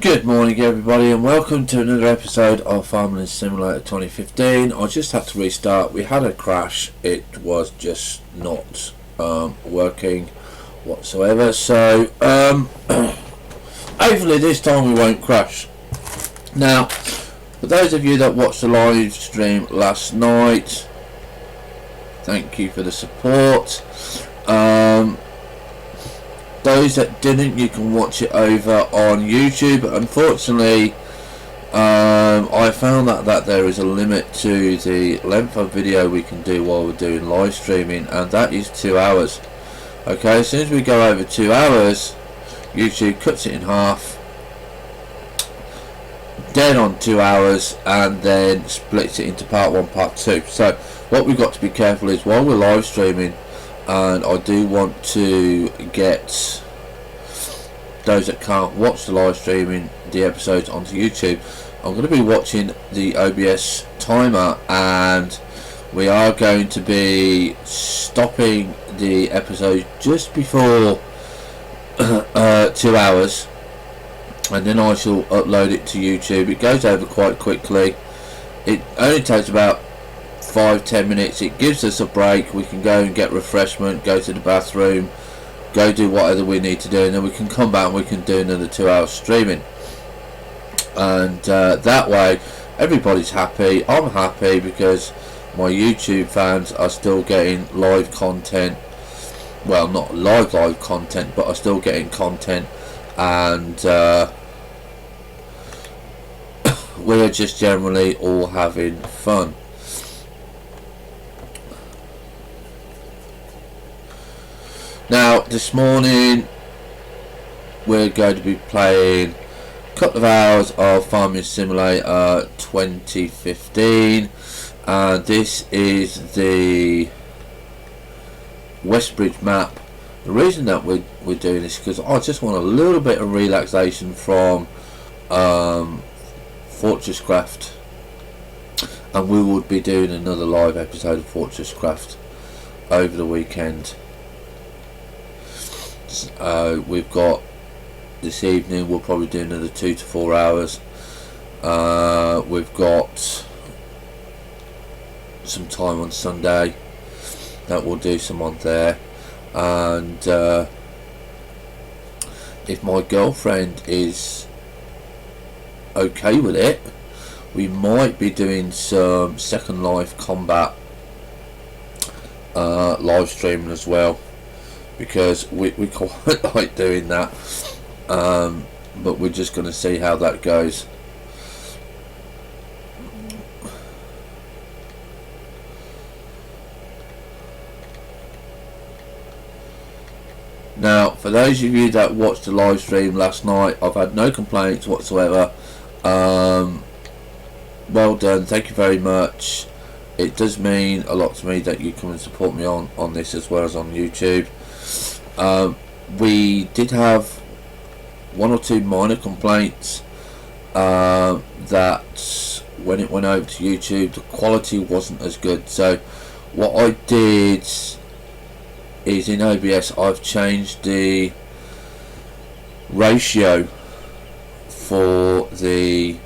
Good morning everybody and welcome to another episode of Farming Simulator 2015. I just had to restart. We had a crash. It was just not working whatsoever. So hopefully this time we won't crash. Now, for those of you that watched the live stream last night, thank you for the support. Those that didn't, you can watch it over on YouTube. Unfortunately, I found that there is a limit to the length of video we can do while we're doing live streaming, and that is 2 hours. Okay, as soon as we go over 2 hours, YouTube cuts it in half, dead on 2 hours, and then splits it into part 1, part 2. So what we've got to be careful is while we're live streaming, and I do want to get those that can't watch the live streaming, the episodes onto YouTube. I'm going to be watching the OBS timer, and we are going to be stopping the episode just before 2 hours, and then I shall upload it to YouTube. It goes over quite quickly. It only takes about 5-10 minutes. It gives us a break. We can go and get refreshment, go to the bathroom, go do whatever we need to do, and then we can come back and we can do another 2 hours streaming, and that way everybody's happy. I'm happy because my YouTube fans are still getting live content. Well, not live content, but are still getting content, and we're just generally all having fun. Now, this morning we're going to be playing a couple of hours of Farming Simulator 2015, and this is the Westbridge map. The reason that we're doing this is because I just want a little bit of relaxation from Fortress Craft, and we will be doing another live episode of Fortress Craft over the weekend. We've got this evening, we'll probably do another 2 to 4 hours. We've got some time on Sunday that we'll do some on there, and if my girlfriend is okay with it, we might be doing some Second Life combat live streaming as well, because we quite like doing that, but we're just going to see how that goes. Now, for those of you that watched the live stream last night, I've had no complaints whatsoever. Well done, thank you very much. It does mean a lot to me that you come and support me on this as well as on YouTube. We did have 1 or 2 minor complaints, that when it went over to YouTube the quality wasn't as good. So what I did is, in OBS I've changed the ratio for the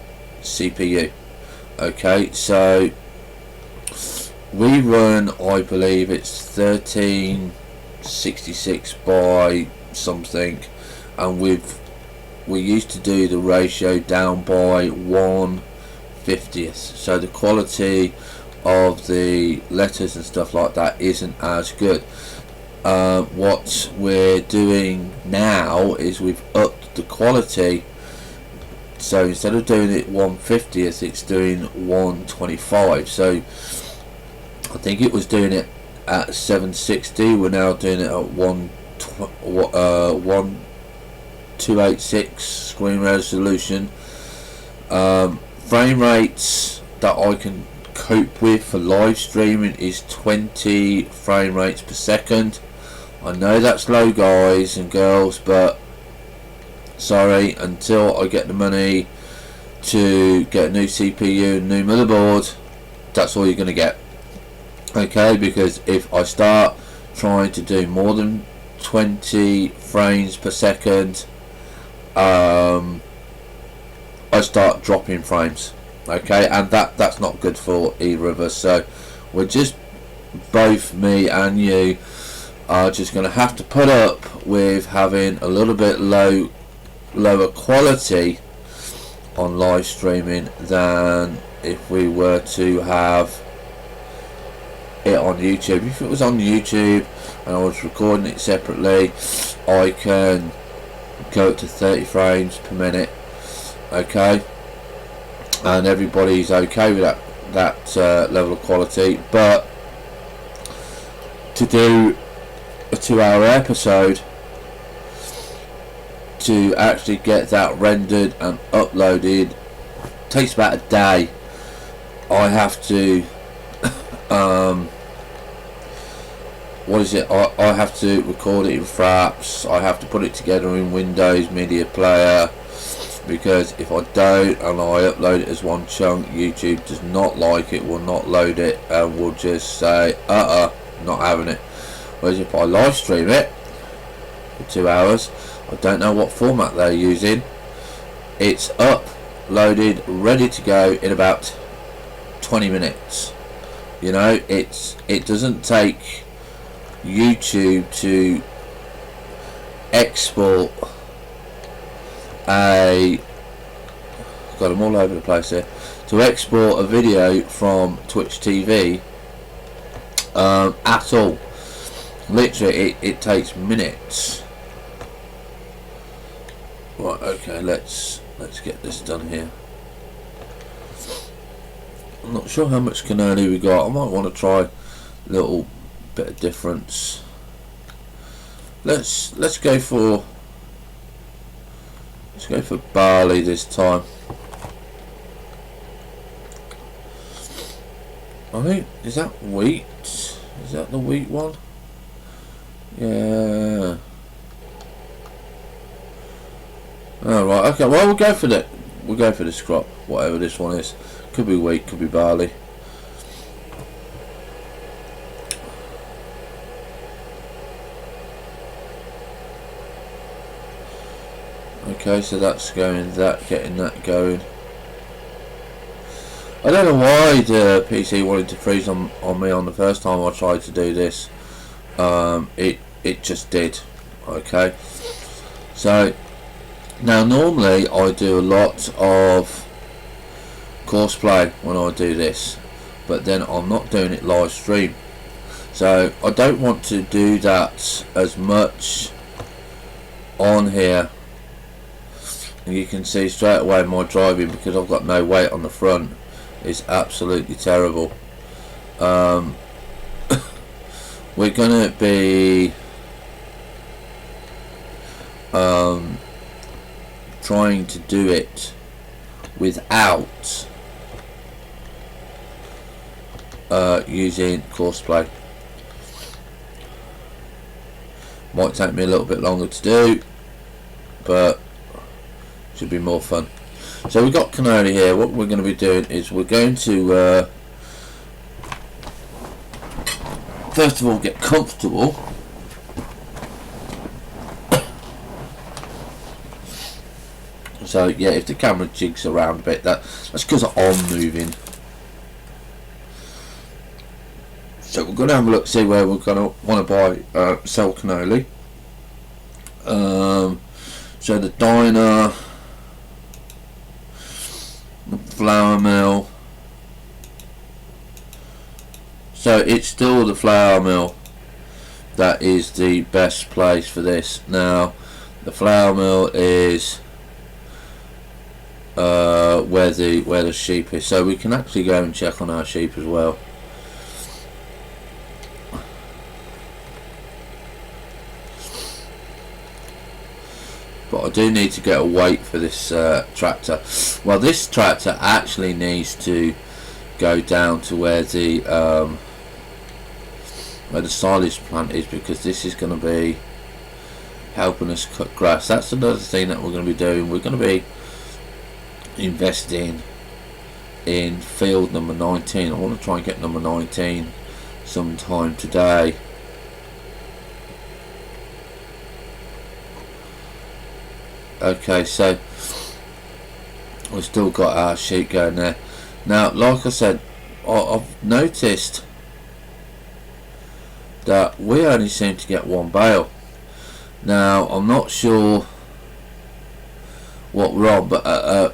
CPU. Okay, so we run, I believe it's 1366 by something, and we used to do the ratio down by 1/50th, so the quality of the letters and stuff like that isn't as good. What we're doing now is we've upped the quality, so instead of doing it 1/50th, it's doing 1/25. So I think it was doing it at 760, we're now doing it at 1286 screen resolution. Frame rates that I can cope with for live streaming is 20 frame rates per second. I know that's low, guys and girls, but sorry, until I get the money to get a new CPU and new motherboard, that's all you're going to get. Okay, because if I start trying to do more than 20 frames per second, start dropping frames. Okay, and that's not good for either of us. So we're just, both me and you are just going to have to put up with having a little bit lower quality on live streaming than if we were to have it on YouTube. If it was on YouTube and I was recording it separately, I can go up to 30 frames per minute, okay, and everybody's okay with that level of quality. But to do a 2-hour episode, to actually get that rendered and uploaded, takes about a day. I have to I have to record it in Fraps. I have to put it together in Windows Media Player, because if I don't and I upload it as one chunk, YouTube does not like it, will not load it, and will just say not having it. Whereas if I live stream it for 2 hours, I don't know what format they're using, it's uploaded, ready to go in about 20 minutes. You know, it doesn't take YouTube to export I'm all over the place here, to export a video from Twitch TV at all. Literally it takes minutes. Right, okay, let's get this done here. I'm not sure how much cannoli we got. I might want to try a little bit of difference. Let's go for barley this time. I think, is that wheat? Is that the wheat one? Yeah. Oh, right, okay, well, we'll go for that. We'll go for this crop, whatever this one is. Could be wheat, could be barley. Okay, so that's going, getting that going. I don't know why the PC wanted to freeze on me on the first time I tried to do this. It just did. Okay, so now normally I do a lot of courseplay when I do this, but then I'm not doing it live stream, so I don't want to do that as much on here. And you can see straight away my driving, because I've got no weight on the front, is absolutely terrible. We're gonna be trying to do it without using courseplay. Might take me a little bit longer to do, but should be more fun. So we've got cannoli here. What we're going to be doing is we're going to first of all get comfortable. So yeah, if the camera jigs around a bit, that's because I'm moving. So we're going to have a look, see where we're going to want to buy sell cannoli. So the diner, the flour mill. So it's still the flour mill that is the best place for this. Now the flour mill is where the sheep is, so we can actually go and check on our sheep as well. But I do need to get a weight for this tractor. Well, this tractor actually needs to go down to where the silage plant is, because this is going to be helping us cut grass. That's another thing that we're going to be doing. We're going to be investing in field number 19. I want to try and get number 19 sometime today. Okay, so we've still got our sheep going there. Now, like I said, I've noticed that we only seem to get one bale. Now, I'm not sure what we're on, but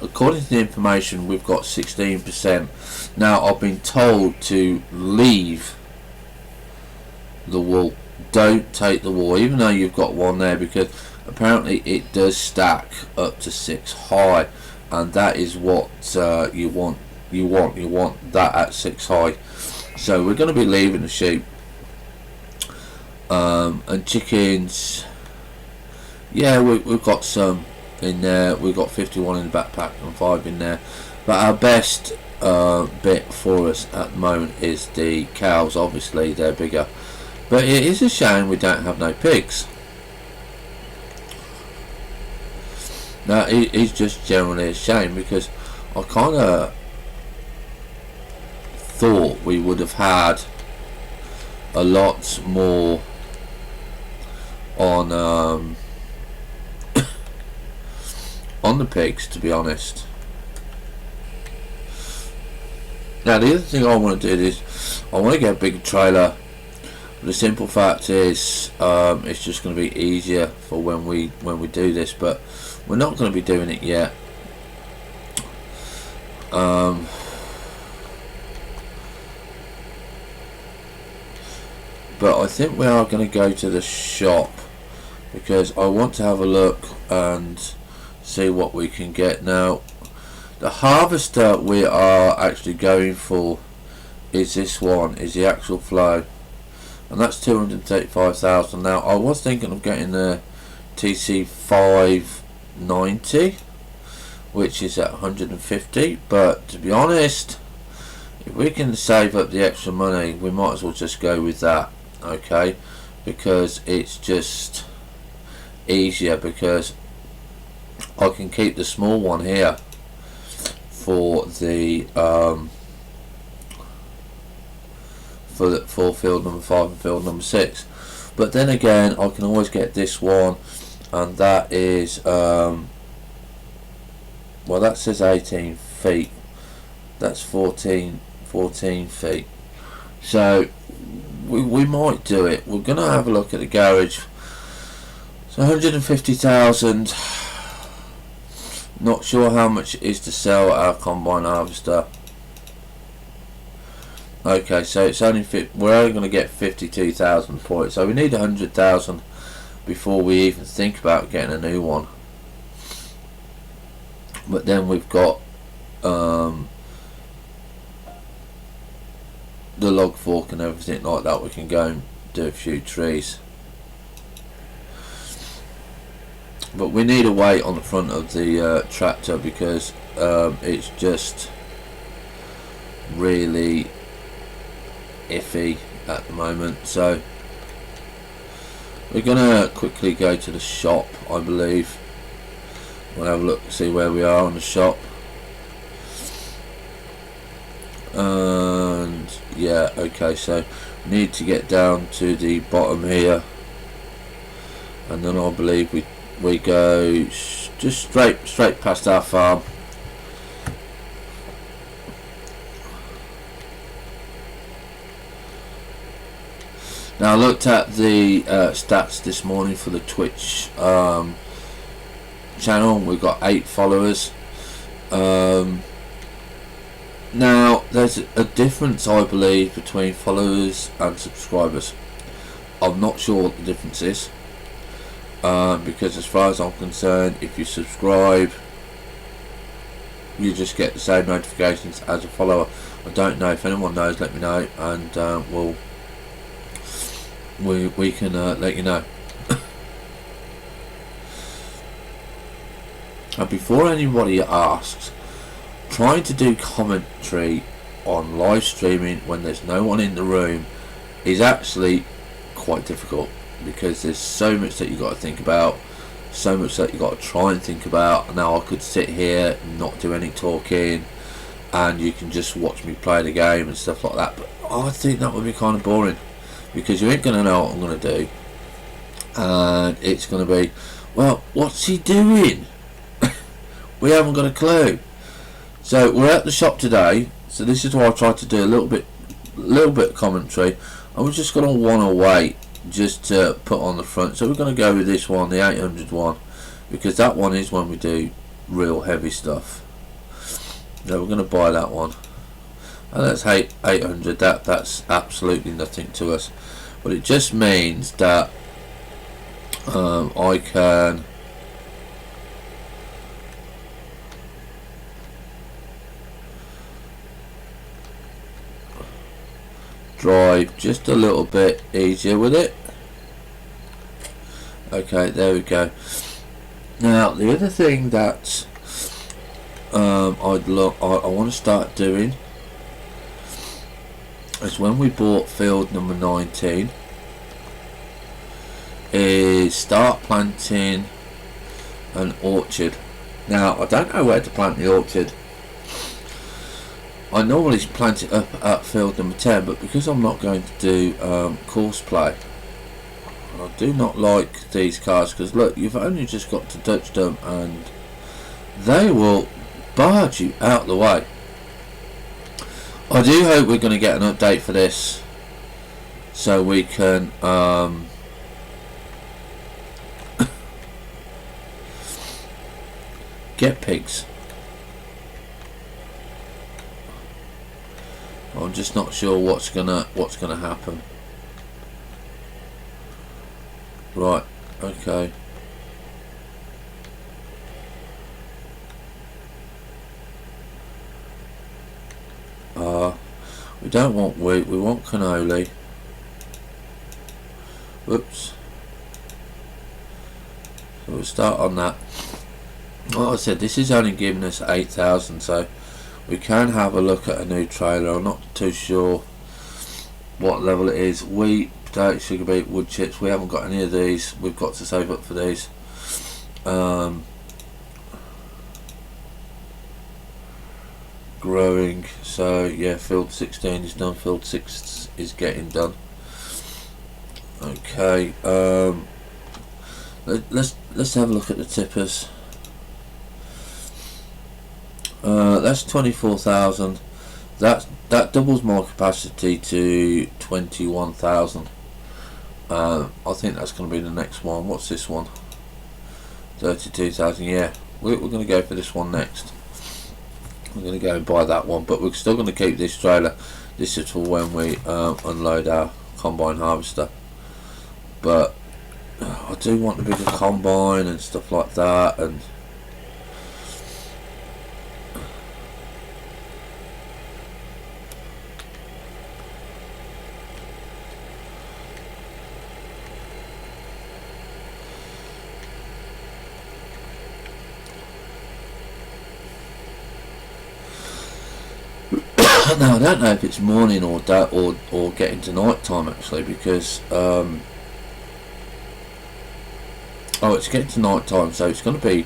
according to the information, we've got 16%. Now, I've been told to leave the wool. Don't take the wool, even though you've got one there, because apparently it does stack up to 6 high, and that is what you want. You want that at 6 high. So we're going to be leaving the sheep. And chickens, yeah, we've got some in there. We've got 51 in the backpack and 5 in there, but our best bit for us at the moment is the cows. Obviously they're bigger, but it is a shame we don't have no pigs. Now it is just generally a shame, because I kind of thought we would have had a lot more on on the pigs, to be honest. Now the other thing I want to do is I want to get a bigger trailer. The simple fact is it's just going to be easier for when we do this, but we're not going to be doing it yet. But I think we are going to go to the shop, because I want to have a look and see what we can get. Now the harvester we are actually going for is this one, is the actual flow, and that's 235,000. Now I was thinking of getting the TC 590, which is at 150, but to be honest, if we can save up the extra money, we might as well just go with that. Okay, because it's just easier, because I can keep the small one here for the for field number 5 and field number 6, but then again I can always get this one, and that is well, that says 18 feet, that's 14 feet, so we might do it. We're going to have a look at the garage. So 150,000. Not sure how much it is to sell our combine harvester. Okay, so it's only we're only going to get 52,000 for it. So we need 100,000 before we even think about getting a new one. But then we've got the log fork and everything like that. We can go and do a few trees, but we need a weight on the front of the tractor, because it's just really iffy at the moment. So we're gonna quickly go to the shop, I believe. We'll have a look, see where we are on the shop. And yeah, okay, so we need to get down to the bottom here, and then I believe we go just straight past our farm. Now I looked at the stats this morning for the Twitch channel. We've got 8 followers. Now there's a difference, I believe, between followers and subscribers. I'm not sure what the difference is, because as far as I'm concerned, if you subscribe you just get the same notifications as a follower. I don't know. If anyone knows, let me know, and we can let you know. And before anybody asks, trying to do commentary on live streaming when there's no one in the room is actually quite difficult, because there's so much that you've got to think about, so much that you've got to try and think about. Now I could sit here and not do any talking and you can just watch me play the game and stuff like that, but I think that would be kind of boring, because you ain't going to know what I'm going to do, and it's going to be, well, what's he doing? We haven't got a clue. So we're at the shop today, so this is why I tried to do a little bit of commentary. I was just going to want to wait just to put on the front, so we're going to go with this one, the 800 one, because that one is when we do real heavy stuff. So we're going to buy that one, and that's 800. That's absolutely nothing to us, but it just means that I can drive just a little bit easier with it. Okay, there we go. Now the other thing that I want to start doing is, when we bought field number 19, is start planting an orchard. Now I don't know where to plant the orchard. I normally plant it up at field number 10, but because I'm not going to do course play, I do not like these cars, because look, you've only just got to touch them and they will barge you out the way. I do hope we're going to get an update for this, so we can get pigs. I'm just not sure what's gonna happen. Right, okay. We don't want wheat, we want cannoli. Whoops. So we'll start on that. Like I said, this is only giving us 8,000, so we can have a look at a new trailer. I'm not too sure what level it is. Wheat, potato, sugar beet, wood chips. We haven't got any of these. We've got to save up for these. Growing. So yeah, field 16 is done. Field 6 is getting done. Okay. Let's have a look at the tippers. That's 24,000. That doubles my capacity to 21,000. I think that's going to be the next one. What's this one? 32,000. Yeah, we're going to go for this one next. We're going to go and buy that one, but we're still going to keep this trailer. This is for when we unload our combine harvester. But I do want a bigger combine and stuff like that, and now I don't know if it's morning or getting to night time actually, because oh, it's getting to night time, so it's going to be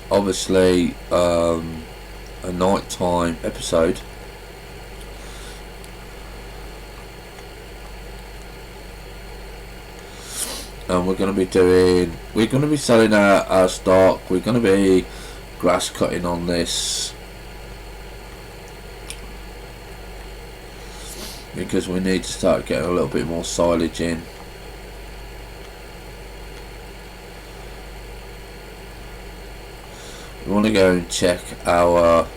obviously a night time episode. And we're going to be selling our stock. We're going to be grass cutting on this, because we need to start getting a little bit more silage in. We want to go and check our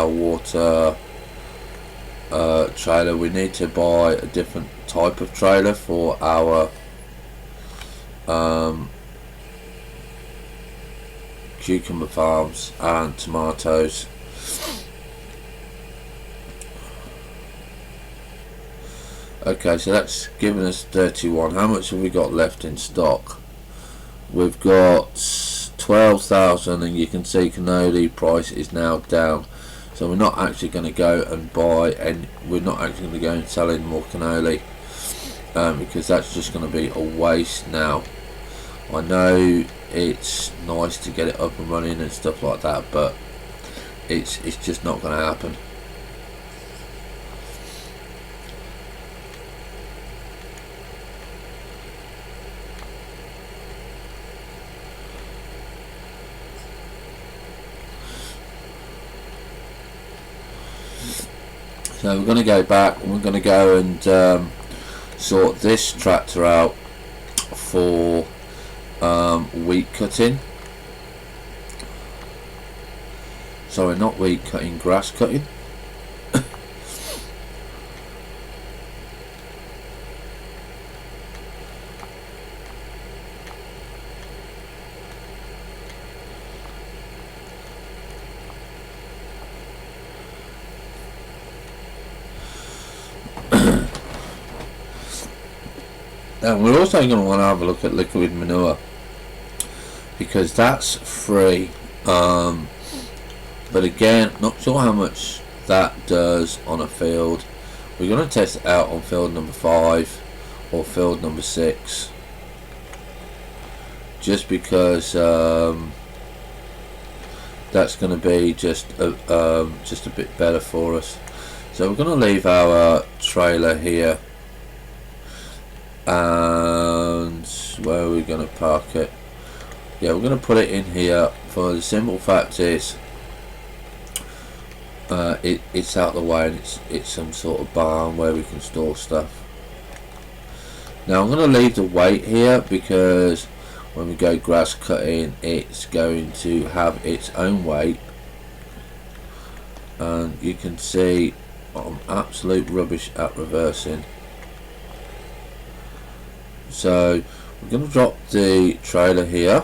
water trailer. We need to buy a different type of trailer for our cucumber farms and tomatoes. Okay, so that's given us 31. How much have we got left in stock? We've got 12,000, and you can see cannoli price is now down. So we're not actually going to go and buy, and we're not actually going to go and sell any more cannoli, because that's just going to be a waste now. I know it's nice to get it up and running and stuff like that, but it's just not going to happen. So we're going to go back and we're going to go and sort this tractor out for wheat cutting. Sorry, not wheat cutting, grass cutting. And we're also going to want to have a look at liquid manure, because that's free, but again, not sure how much that does on a field. We're going to test it out on field number 5 or field number 6, just because that's going to be just a bit better for us. So we're going to leave our trailer here, and where are we going to park it? Yeah, we're going to put it in here, for the simple fact is it's out of the way, and it's some sort of barn where we can store stuff. Now I'm going to leave the weight here, because when we go grass cutting it's going to have its own weight, and you can see I'm absolute rubbish at reversing. So we're going to drop the trailer here,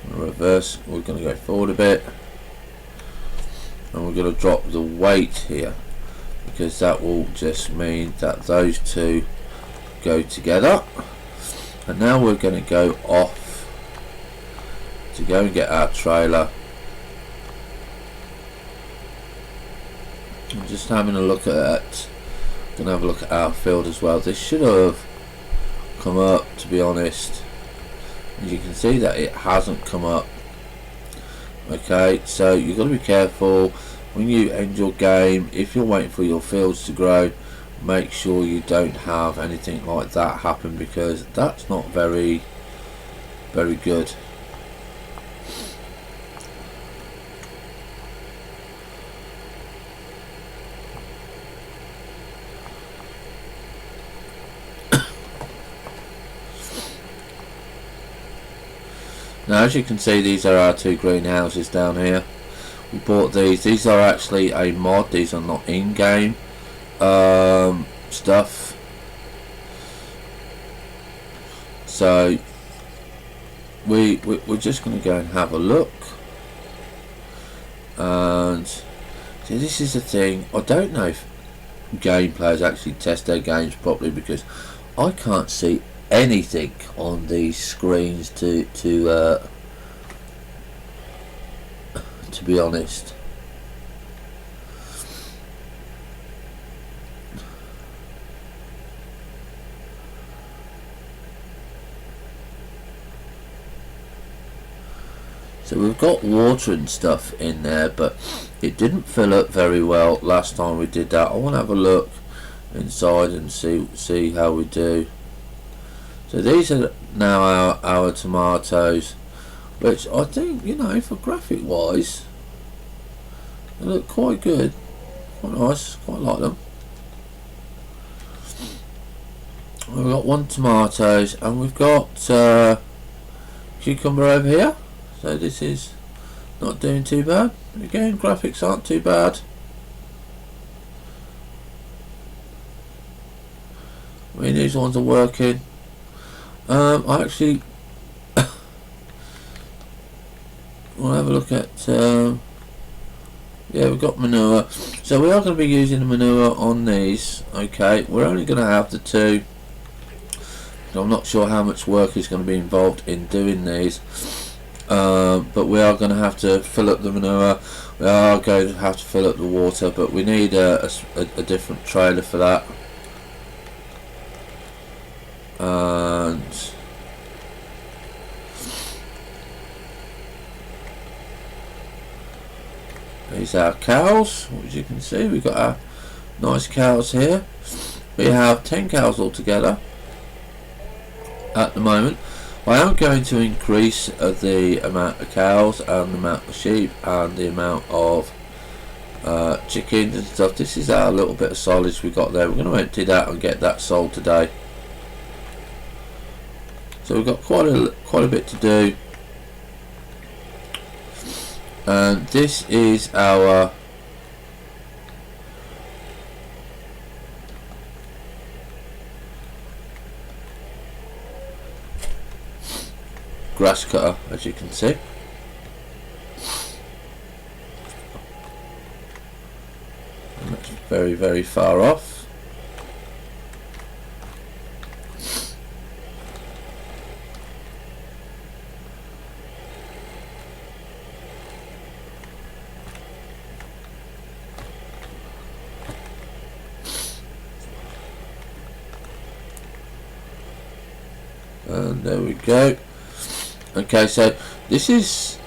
reverse, we're going to go forward a bit, and we're going to drop the weight here, because that will just mean that those two go together. And now we're going to go off to go and get our trailer. I'm just having a look at, going to have a look at our field as well. This should have come up, to be honest. As you can see that it hasn't come up. Okay, so you've got to be careful when you end your game. If you're waiting for your fields to grow, make sure you don't have anything like that happen, because that's not very good. Now, as you can see, these are our 2 greenhouses down here. We bought these are actually a mod, these are not in-game stuff. So we're just going to go and have a look. And see, this is the thing, I don't know if game players actually test their games properly, because I can't see anything on these screens to be honest. So we've got water and stuff in there, but it didn't fill up very well last time we did that. I want to have a look inside and see how we do. So these are now our tomatoes, which I think, you know, for graphic wise, they look quite good, quite nice, quite like them. We've got 1 tomatoes, and we've got cucumber over here. So this is not doing too bad. Again, graphics aren't too bad. I mean, these ones are working. I actually want to have a look at yeah, we've got manure, so we are going to be using the manure on these. Okay, we're only going to have the 2, so I'm not sure how much work is going to be involved in doing these, but we are going to have to fill up the manure, we are going to have to fill up the water, but we need a different trailer for that. And these are our cows. As you can see, we've got our nice cows here. We have 10 cows altogether at the moment. I am going to increase the amount of cows and the amount of sheep and the amount of chickens and stuff. This is our little bit of silage we got there. We're going to empty that and get that sold today. So we've got quite a bit to do. And this is our grass cutter, as you can see. And that's very, very far off. And there we go. Okay, so this is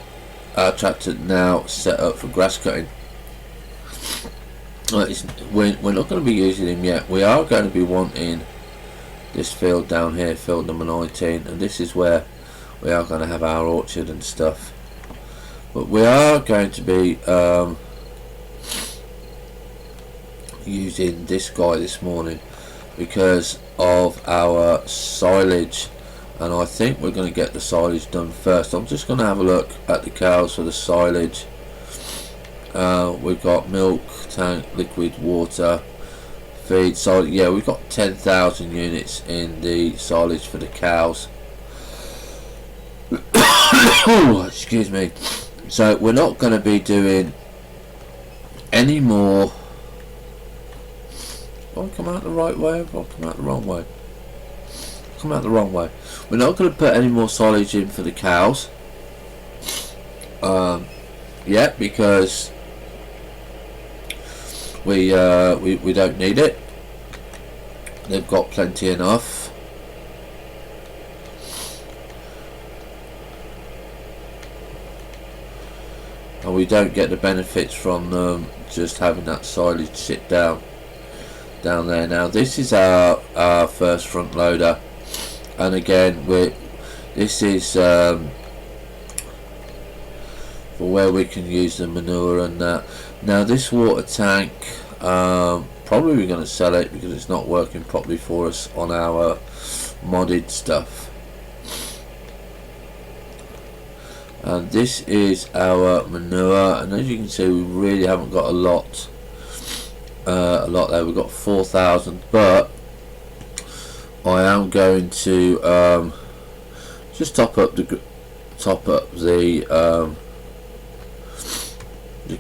our tractor now set up for grass cutting. We're not going to be using him yet. We are going to be wanting this field down here, field number 19, and this is where we are going to have our orchard and stuff. But we are going to be using this guy this morning because of our silage. And I think we're going to get the silage done first. I'm just going to have a look at the cows for the silage. We've got milk, tank, liquid, water, feed, silage. Yeah, we've got 10,000 units in the silage for the cows. Excuse me. So we're not going to be doing any more. Have I come out the right way? Have I come out the wrong way? Come out the wrong way. We're not going to put any more silage in for the cows yet, because we don't need it. They've got plenty enough. And we don't get the benefits from them just having that silage sit down there. Now this is our first front loader. And again, this is for where we can use the manure and that. Now this water tank, probably we're going to sell it because it's not working properly for us on our modded stuff. And this is our manure, and as you can see, we really haven't got a lot there. We've got 4,000, but I am going to just top up the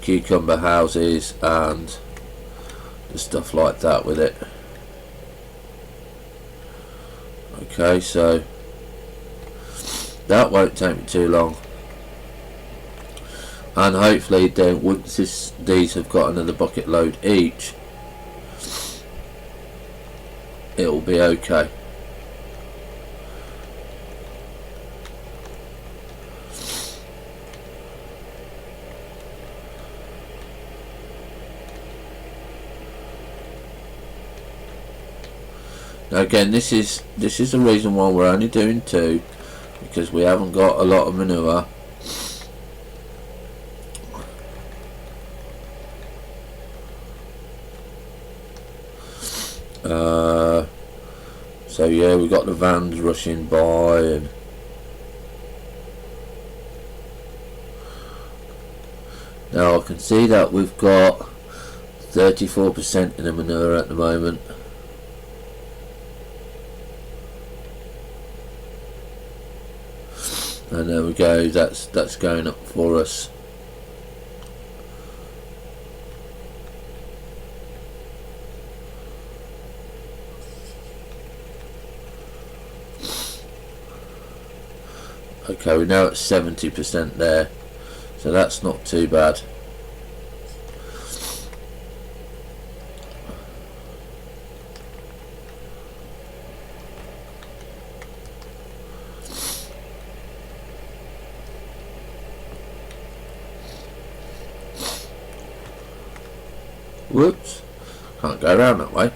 cucumber houses and the stuff like that with it. Okay, so that won't take me too long, and hopefully then once these have got another bucket load each, it'll be okay. Now again, this is the reason why we're only doing 2, because we haven't got a lot of manure. So yeah, we've got the vans rushing by, and now I can see that we've got 34% in the manure at the moment. And there we go, that's going up for us. Okay, we're now at 70% there, so that's not too bad. Whoops, can't go around that way.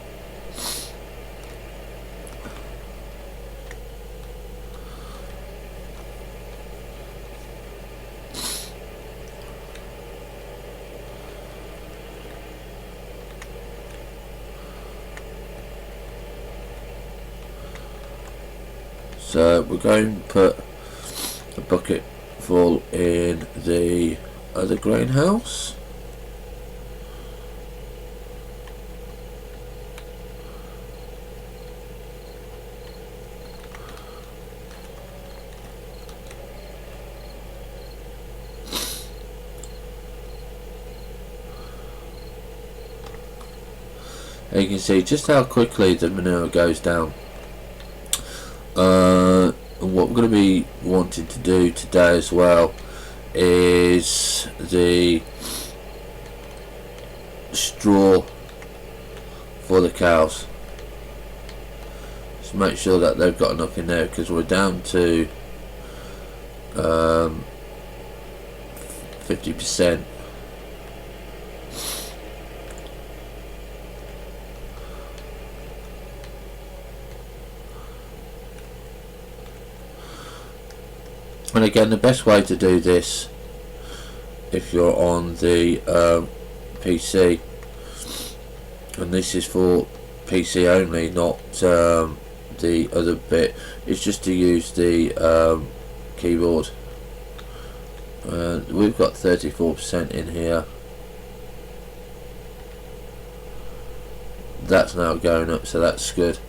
So we're going to put a bucket full in the other greenhouse. And you can see just how quickly the manure goes down. And what we're going to be wanting to do today as well is the straw for the cows. Just make sure that they've got enough in there, because we're down to 50%. And again, the best way to do this, if you're on the PC, and this is for PC only, not the other bit, is just to use the keyboard. We've got 34% in here. That's now going up, so that's good.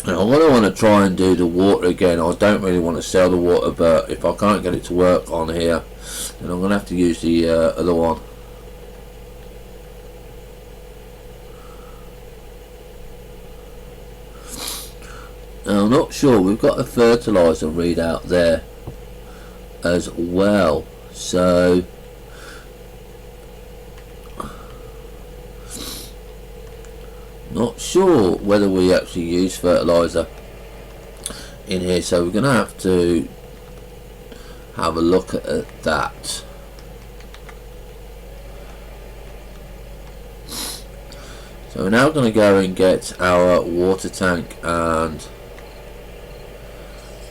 Now what I want to try and do the water again, I don't really want to sell the water, but if I can't get it to work on here, then I'm going to have to use the other one. Now I'm not sure, we've got a fertiliser readout there as well, so not sure whether we actually use fertiliser in here, so we're going to have a look at that. So we're now going to go and get our water tank and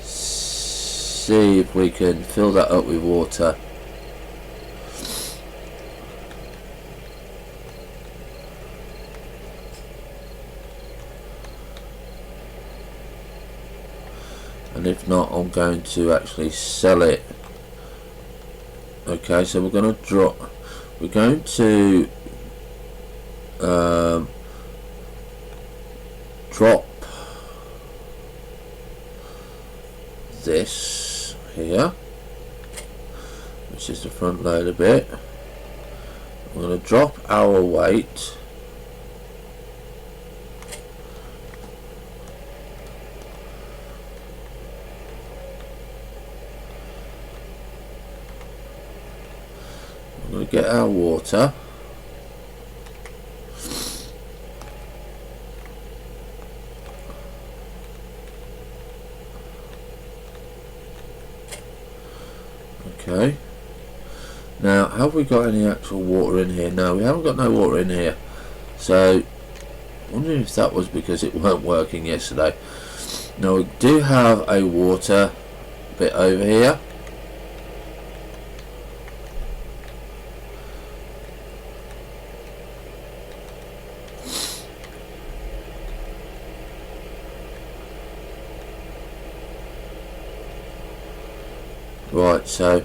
see if we can fill that up with water. And if not, I'm going to actually sell it. Okay, so we're going to drop this here, which is the front loader bit. I'm going to drop our weight. I'm going to get our water. Okay. Now, have we got any actual water in here? No, we haven't got no water in here. So, I wonder if that was because it weren't working yesterday. Now, we do have a water bit over here. Right, so,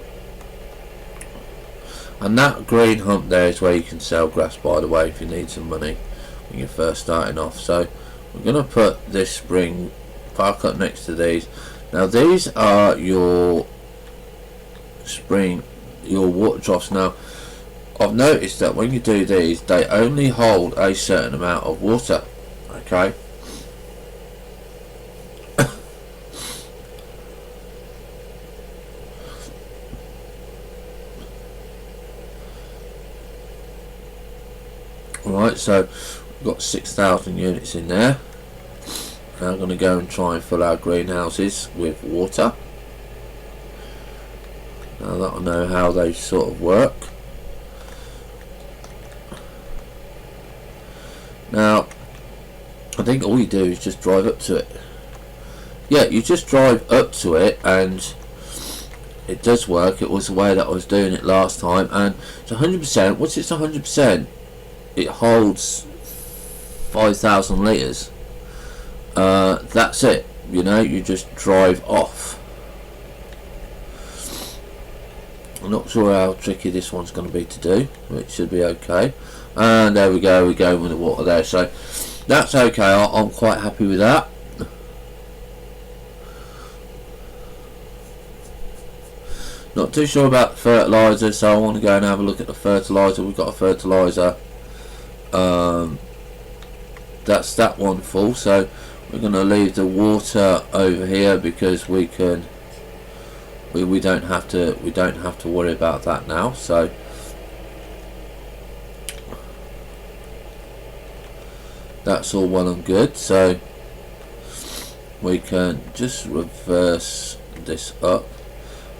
and that green hump there is where you can sell grass, by the way, if you need some money when you're first starting off. So we're going to put this spring park up next to these. Now these are your water troughs. Now I've noticed that when you do these, they only hold a certain amount of water. Okay. Right, so we've got 6,000 units in there. Now I'm going to go and try and fill our greenhouses with water. Now that I know how they sort of work. Now, I think all you do is just drive up to it. Yeah, you just drive up to it and it does work. It was the way that I was doing it last time, and it's 100%. Once it's 100%, it holds 5,000 litres. that's it. You know, you just drive off. I'm not sure how tricky this one's going to be to do, but it should be okay. And there we go, we're going with the water there, so that's okay. I'm quite happy with that. Not too sure about the fertiliser, so I want to go and have a look at the fertiliser. We've got a fertiliser, that's that one full, so we're going to leave the water over here because we can we don't have to worry about that now. So that's all well and good, so we can just reverse this up.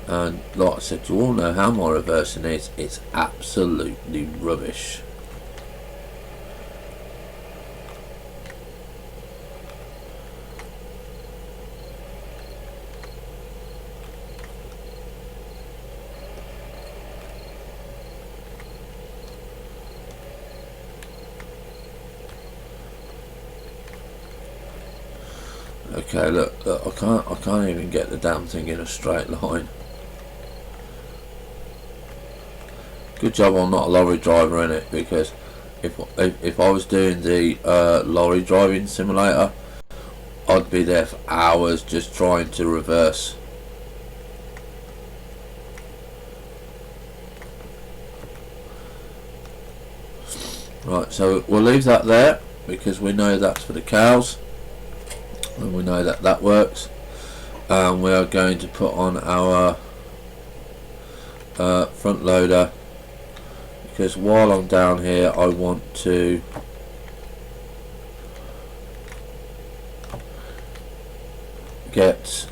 And like I said, you all know how my reversing is. It's absolutely rubbish. Okay, look, I can't even get the damn thing in a straight line. Good job I'm not a lorry driver in it, because if I was doing the lorry driving simulator, I'd be there for hours just trying to reverse. Right, so we'll leave that there because we know that's for the cows and we know that that works. We are going to put on our front loader, because while I'm down here I want to get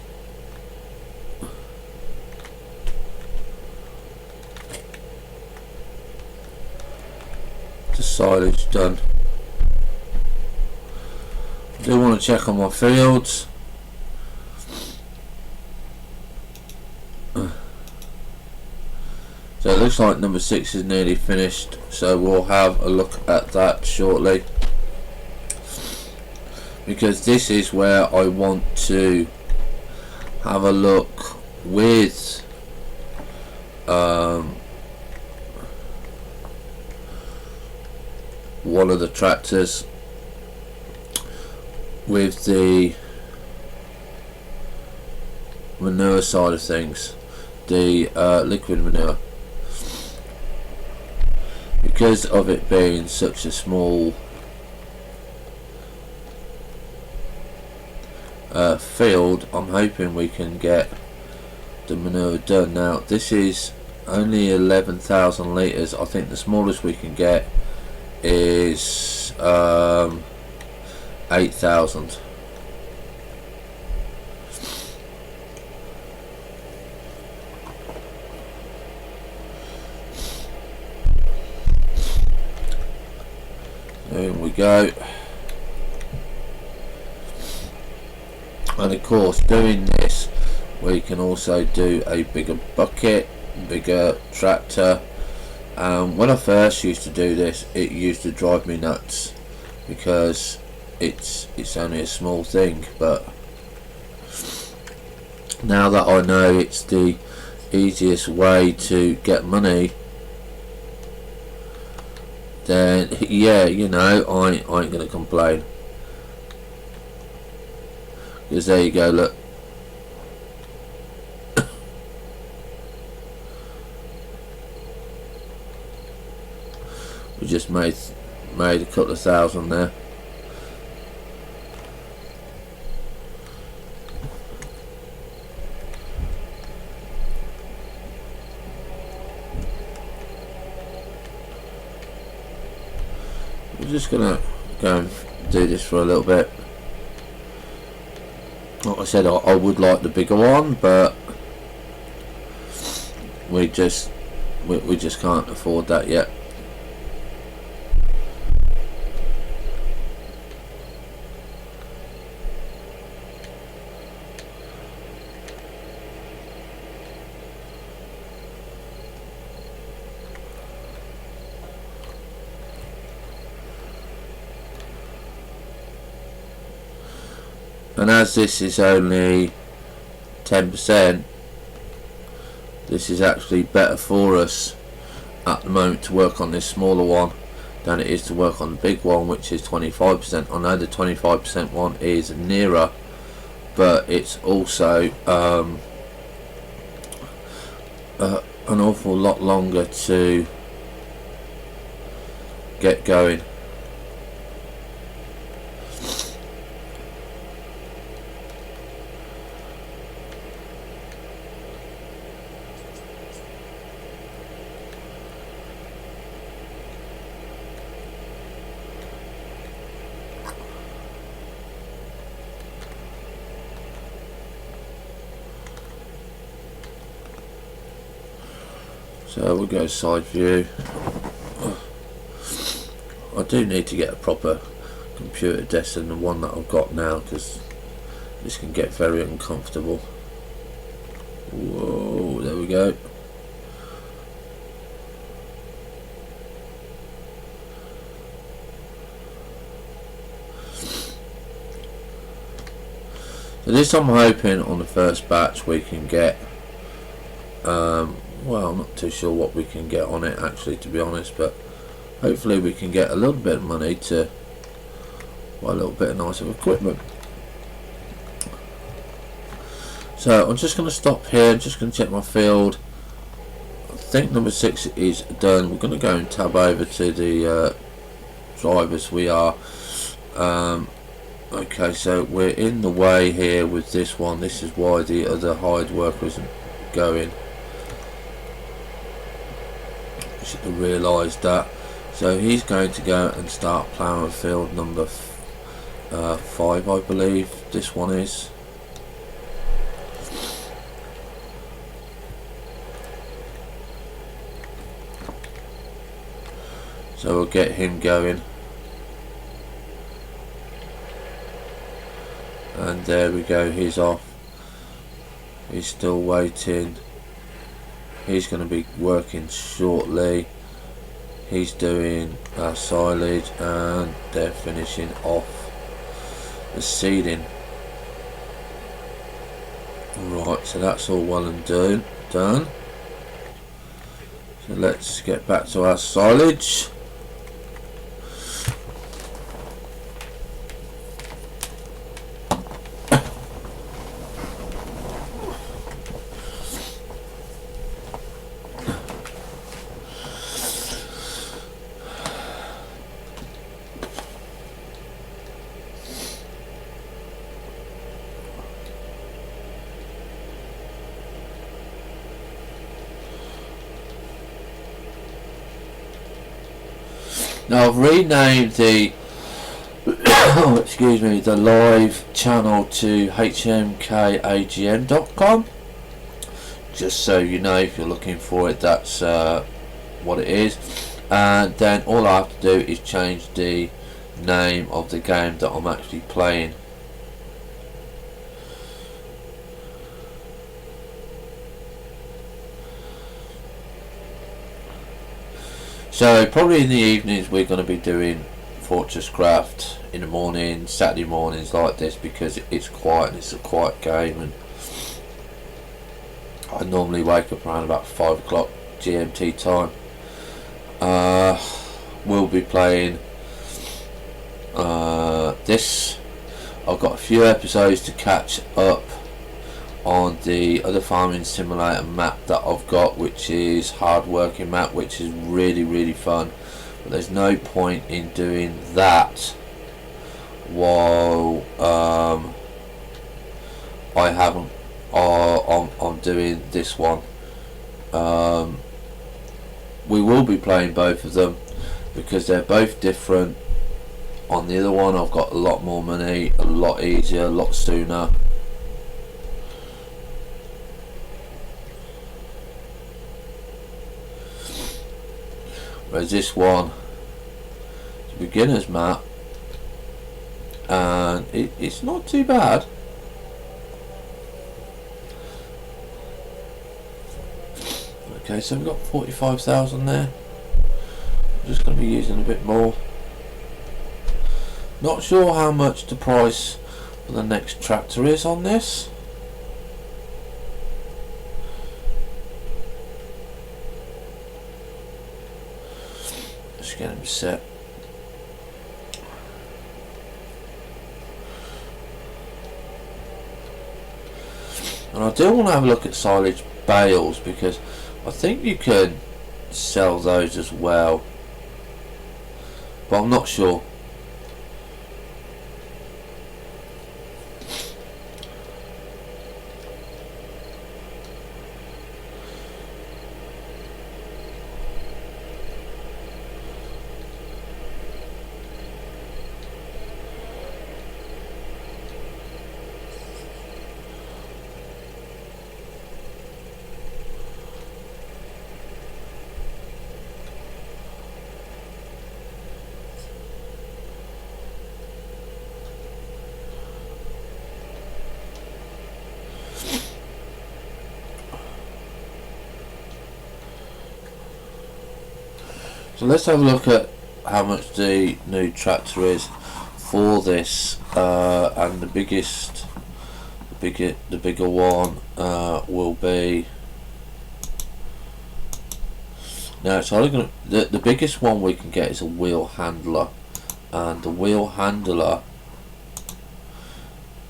the silage done. I do want to check on my fields. So it looks like number 6 is nearly finished, so we'll have a look at that shortly, because this is where I want to have a look with one of the tractors with the manure side of things, the liquid manure. Because of it being such a small field, I'm hoping we can get the manure done. Now this is only 11,000 litres. I think the smallest we can get is 8,000. There we go. And of course, doing this, we can also do a bigger bucket, bigger tractor. When I first used to do this, it used to drive me nuts because it's only a small thing, but now that I know it's the easiest way to get money, then yeah, you know, I ain't gonna complain. Because there you go, look. We just made a couple of thousand there. We're just gonna go and do this for a little bit. Like I said, I would like the bigger one, but we just can't afford that yet. And as this is only 10%, this is actually better for us at the moment to work on this smaller one than it is to work on the big one, which is 25%. I know the 25% one is nearer, but it's also an awful lot longer to get going. So we'll go side view. I do need to get a proper computer desk than the one that I've got now, because this can get very uncomfortable. Whoa, there we go. So this, I'm hoping on the first batch we can get well, I'm not too sure what we can get on it actually, to be honest, but hopefully we can get a little bit of money to buy a little bit of nice equipment. So I'm just going to stop here. I'm just going to check my field. I think number 6 is done. We're going to go and tab over to the drivers. We are okay, so we're in the way here with this one. This is why the other hide worker isn't going. Should have realised that. So he's going to go and start ploughing field number 5, I believe this one is. So we'll get him going. And there we go, he's off. He's still waiting. He's going to be working shortly. He's doing silage, and they're finishing off the seeding. Right, so that's all well and done. So let's get back to our silage. Now I've renamed the excuse me, the live channel to hmkagm.com, just so you know, if you're looking for it, that's what it is. And then all I have to do is change the name of the game that I'm actually playing. So probably in the evenings we're going to be doing Fortress Craft, in the morning, Saturday mornings like this, because it's quiet and it's a quiet game, and I normally wake up around about 5 o'clock GMT time. We'll be playing this. I've got a few episodes to catch up on the other farming simulator map that I've got, which is hard working map, which is really fun, but there's no point in doing that while I haven't I'm doing this one. We will be playing both of them because they're both different. On the other one I've got a lot more money, a lot easier, a lot sooner. Whereas this one is a beginner's map, and it's not too bad. Okay, so we've got 45,000 there. I'm just going to be using a bit more. Not sure how much the price the next tractor is on this. Just get him set. And I do want to have a look at silage bales, because I think you can sell those as well, but I'm not sure. So let's have a look at how much the new tractor is for this, and the bigger one will be. Now it's only going to, the biggest one we can get is a wheel handler, and the wheel handler,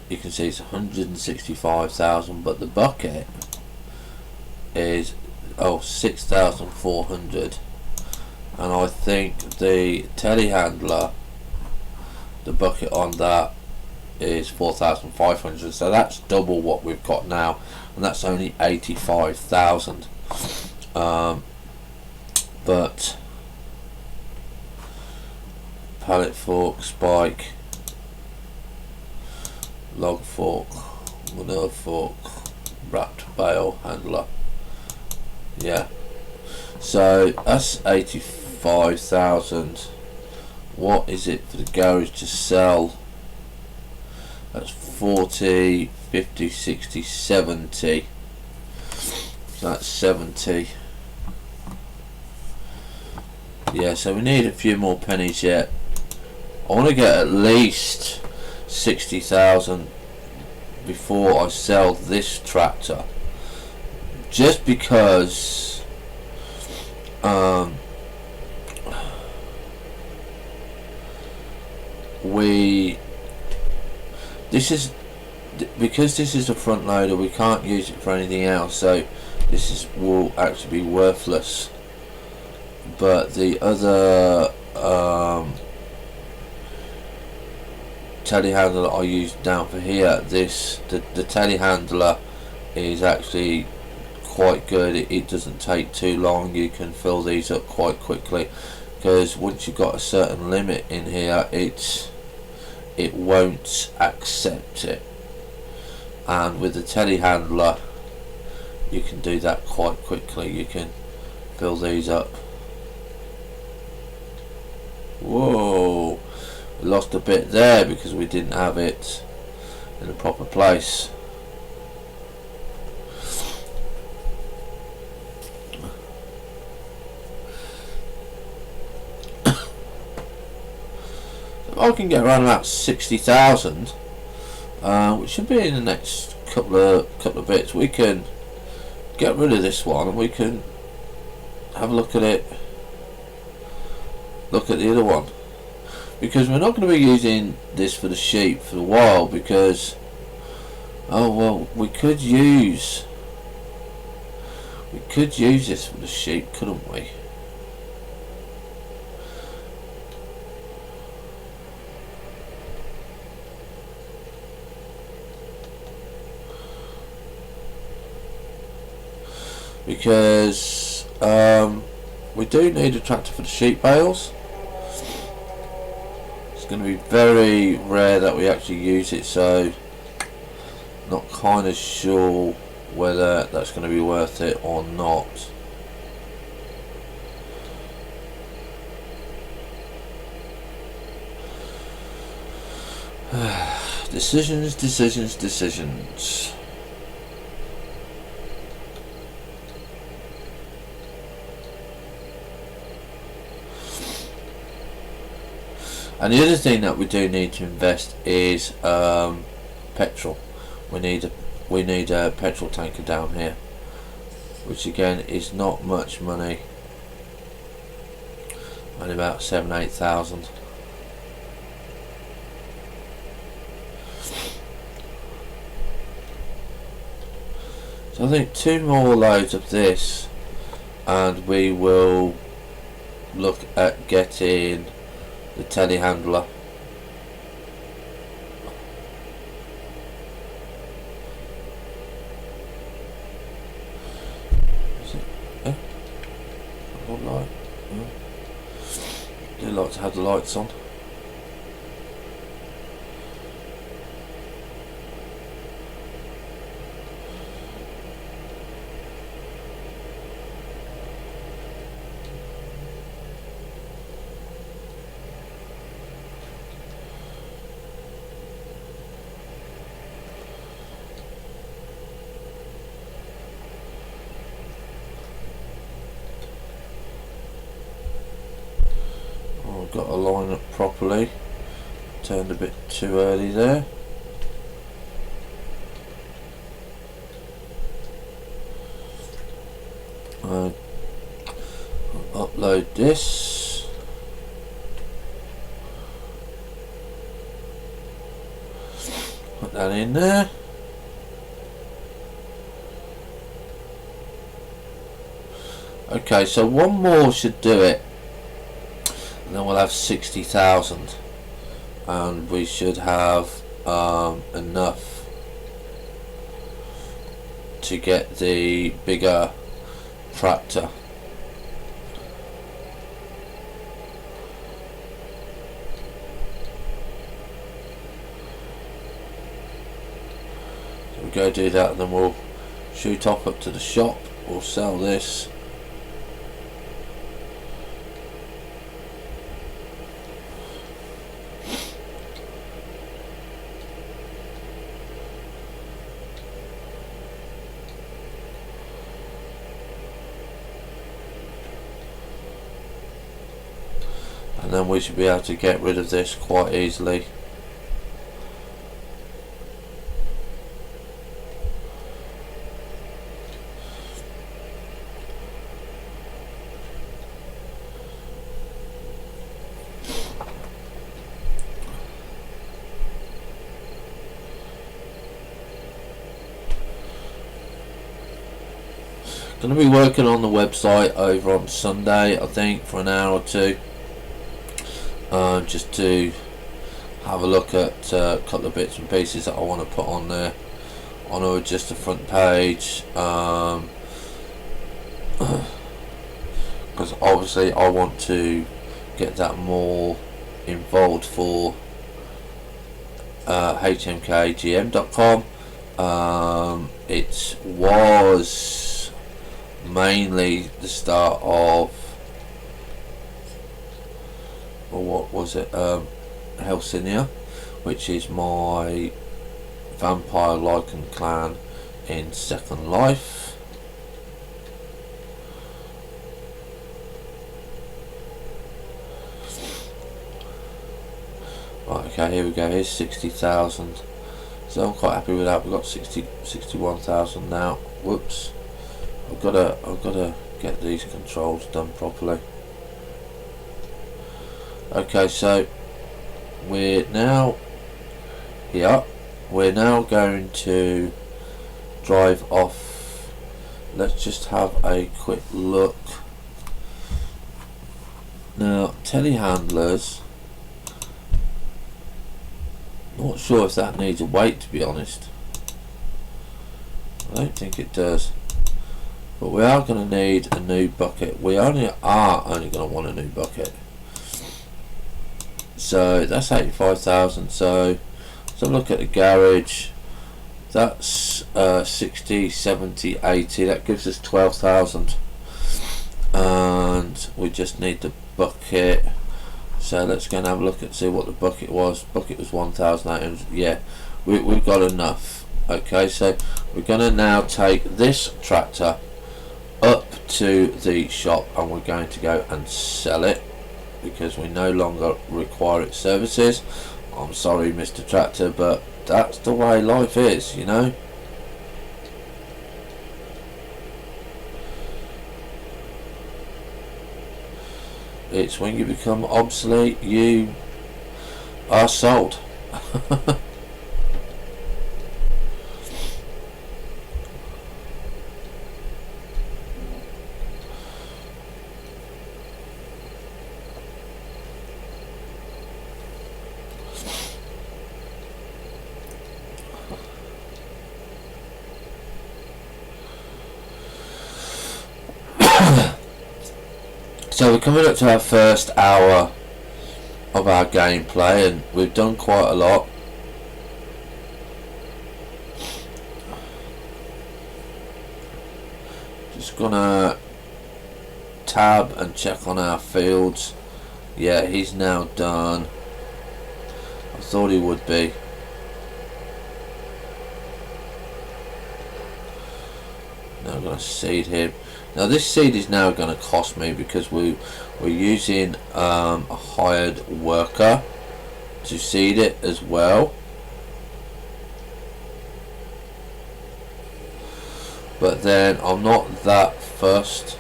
you can see it's 165,000, but the bucket is 6,400. And I think the telehandler, the bucket on that is 4,500, so that's double what we've got now, and that's only 85,000. But pallet fork, spike, log fork, manure fork, wrapped bale handler, yeah, so that's 85,000. What is it for the garage to sell? That's 40, 50, 60, 70. So that's 70. Yeah, so we need a few more pennies yet. I want to get at least 60,000 before I sell this tractor, just because because this is a front loader, we can't use it for anything else, so will actually be worthless. But the other telehandler that I use down for here, the telehandler is actually quite good. It doesn't take too long. You can fill these up quite quickly, because once you've got a certain limit in here, it won't accept it. And with the telehandler, you can do that quite quickly. You can fill these up. Whoa, we lost a bit there because we didn't have it in the proper place. I can get around about 60,000, which should be in the next couple of bits. We can get rid of this one and we can have a look at it. Look at the other one, because we're not going to be using this for the sheep for a while, because we could use this for the sheep, couldn't we? Because we do need a tractor for the sheep bales. It's going to be very rare that we actually use it, so not kind of sure whether that's going to be worth it or not. Decisions. And the other thing that we do need to invest is petrol. We need a petrol tanker down here, which again is not much money, only about 7,000 to 8,000. So I think 2 more loads of this and we will look at getting the telehandler. Is it? Yeah? Light. Yeah. Do like to have the lights on. Got to line up properly. Turned a bit too early there. Upload this. Put that in there. Okay, so one more should do it. Then we'll have 60,000 and we should have enough to get the bigger tractor. So we'll go do that and then we'll shoot off up to the shop. We'll sell this. And then we should be able to get rid of this quite easily. Going to be working on the website over on Sunday, I think, for an hour or two. Just to have a look at a couple of bits and pieces that I want to put on there. I know just the front page, because obviously I want to get that more involved for hmkagm.com. It was mainly the start of, or what was it, Helsinia, which is my vampire lichen clan in Second Life. Right, okay, here we go. Here's 60,000. So I'm quite happy with that. We've got 61,000 now. Whoops. I've gotta get these controls done properly. Okay, so we're now here. We're now going to drive off. Let's just have a quick look. Now, telehandlers, not sure if that needs a weight, to be honest. I don't think it does. But we are going to need a new bucket. We are only going to want a new bucket. So that's 85,000. So let's have a look at the garage. That's 60, 70, 80. That gives us 12,000. And we just need the bucket. So let's go and have a look and see what the bucket was. Bucket was 1,800. Yeah, we've got enough. Okay, so we're going to now take this tractor up to the shop and we're going to go and sell it because we no longer require its services. I'm sorry, Mr. Tractor, but that's the way life is, you know. It's when you become obsolete, you are sold. So we're coming up to our first hour of our gameplay, and we've done quite a lot. Just gonna tab and check on our fields. Yeah, he's now done. I thought he would be. Now I'm gonna seed him. Now this seed is now going to cost me because we're using a hired worker to seed it as well. But then I'm not that fussed.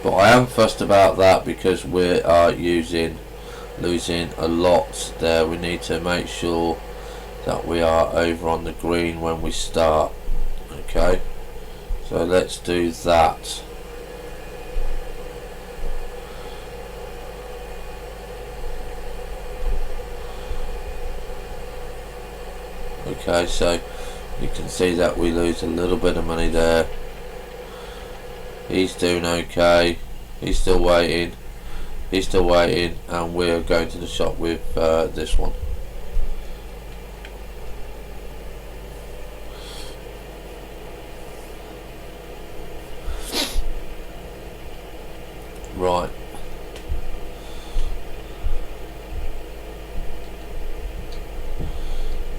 But I am fussed about that because we are losing a lot there. We need to make sure that we are over on the green when we start. Okay, so let's do that. Okay, so you can see that we lose a little bit of money there. He's doing okay. He's still waiting, and we're going to the shop with this one. Right.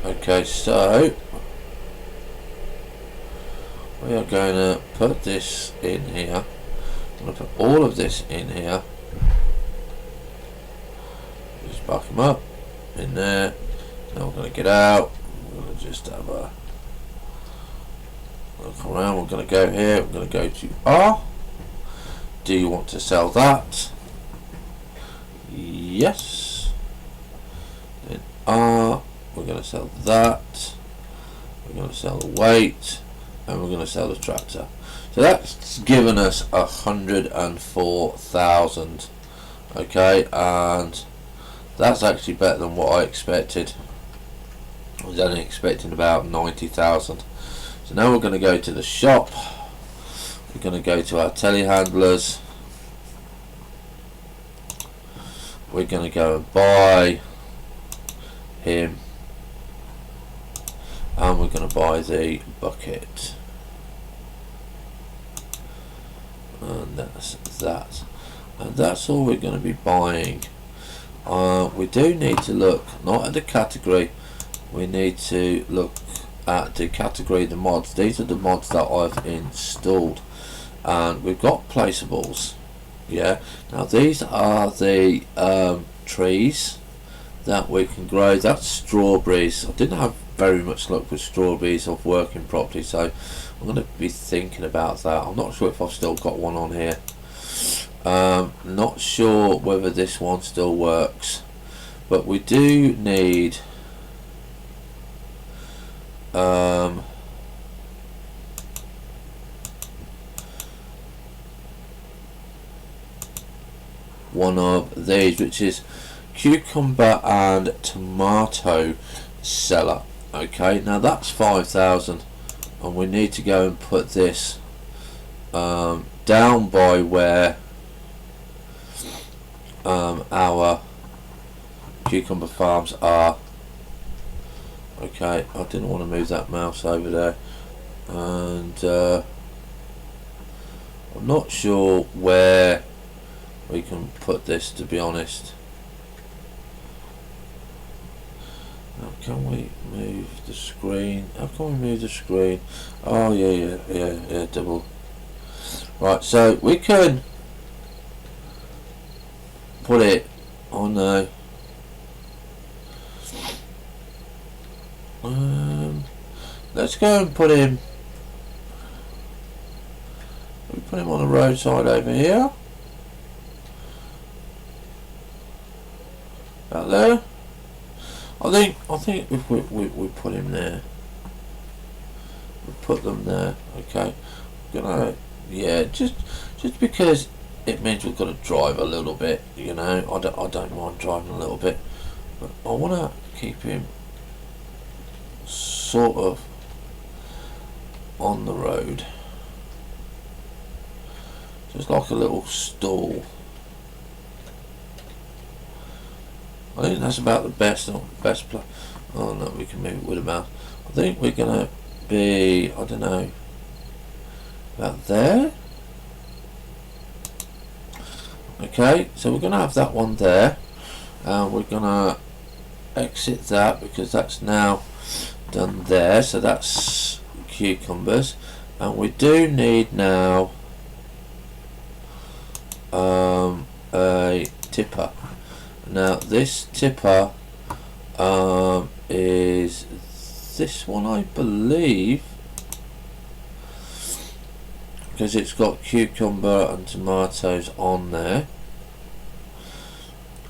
Okay, so we are going to put this in here. I'm going to put all of this in here. Just back them up in there. Now we're going to get out. We're going to just have a look around. We're going to go here. We're going to go to R. Do you want to sell that? Yes. Then R. We're going to sell that. We're going to sell the weight, and we're going to sell the tractor. So that's given us 104,000. Okay, and that's actually better than what I expected. I was only expecting about 90,000. So now we're going to go to the shop. We're going to go to our telehandlers. We're going to go and buy him, and we're going to buy the bucket, and that's that, and that's all we're going to be buying. We do need to look not at the category, we need to look at the category, the mods. These are the mods that I've installed, and we've got placeables. Yeah, now these are the trees that we can grow. That's strawberries. I didn't have very much luck with strawberries of working properly, so I'm going to be thinking about that. I'm not sure if I've still got one on here. Not sure whether this one still works, but we do need one of these, which is cucumber and tomato seller. Okay, now that's 5,000, and we need to go and put this down by where our cucumber farms are. Okay, I didn't want to move that mouse over there, and I'm not sure where we can put this, to be honest. Now, can we move the screen? How can we move the screen? Oh yeah, double. Right, so we can put it on the Let's go and put him. We put him on the roadside over here. Out there. I think if we put him there. We put them there. Okay. Yeah, just because it means we've got to drive a little bit, you know. I don't mind driving a little bit, but I want to keep him sort of on the road, just like a little stall. I think that's about the best play. Oh no, we can move it with a mouse. I think we're gonna be, I don't know, about there. Okay, so we're gonna have that one there, and we're gonna exit that because that's now done there. So that's cucumbers, and we do need now a tipper. Now this tipper is this one, I believe, because it's got cucumber and tomatoes on there.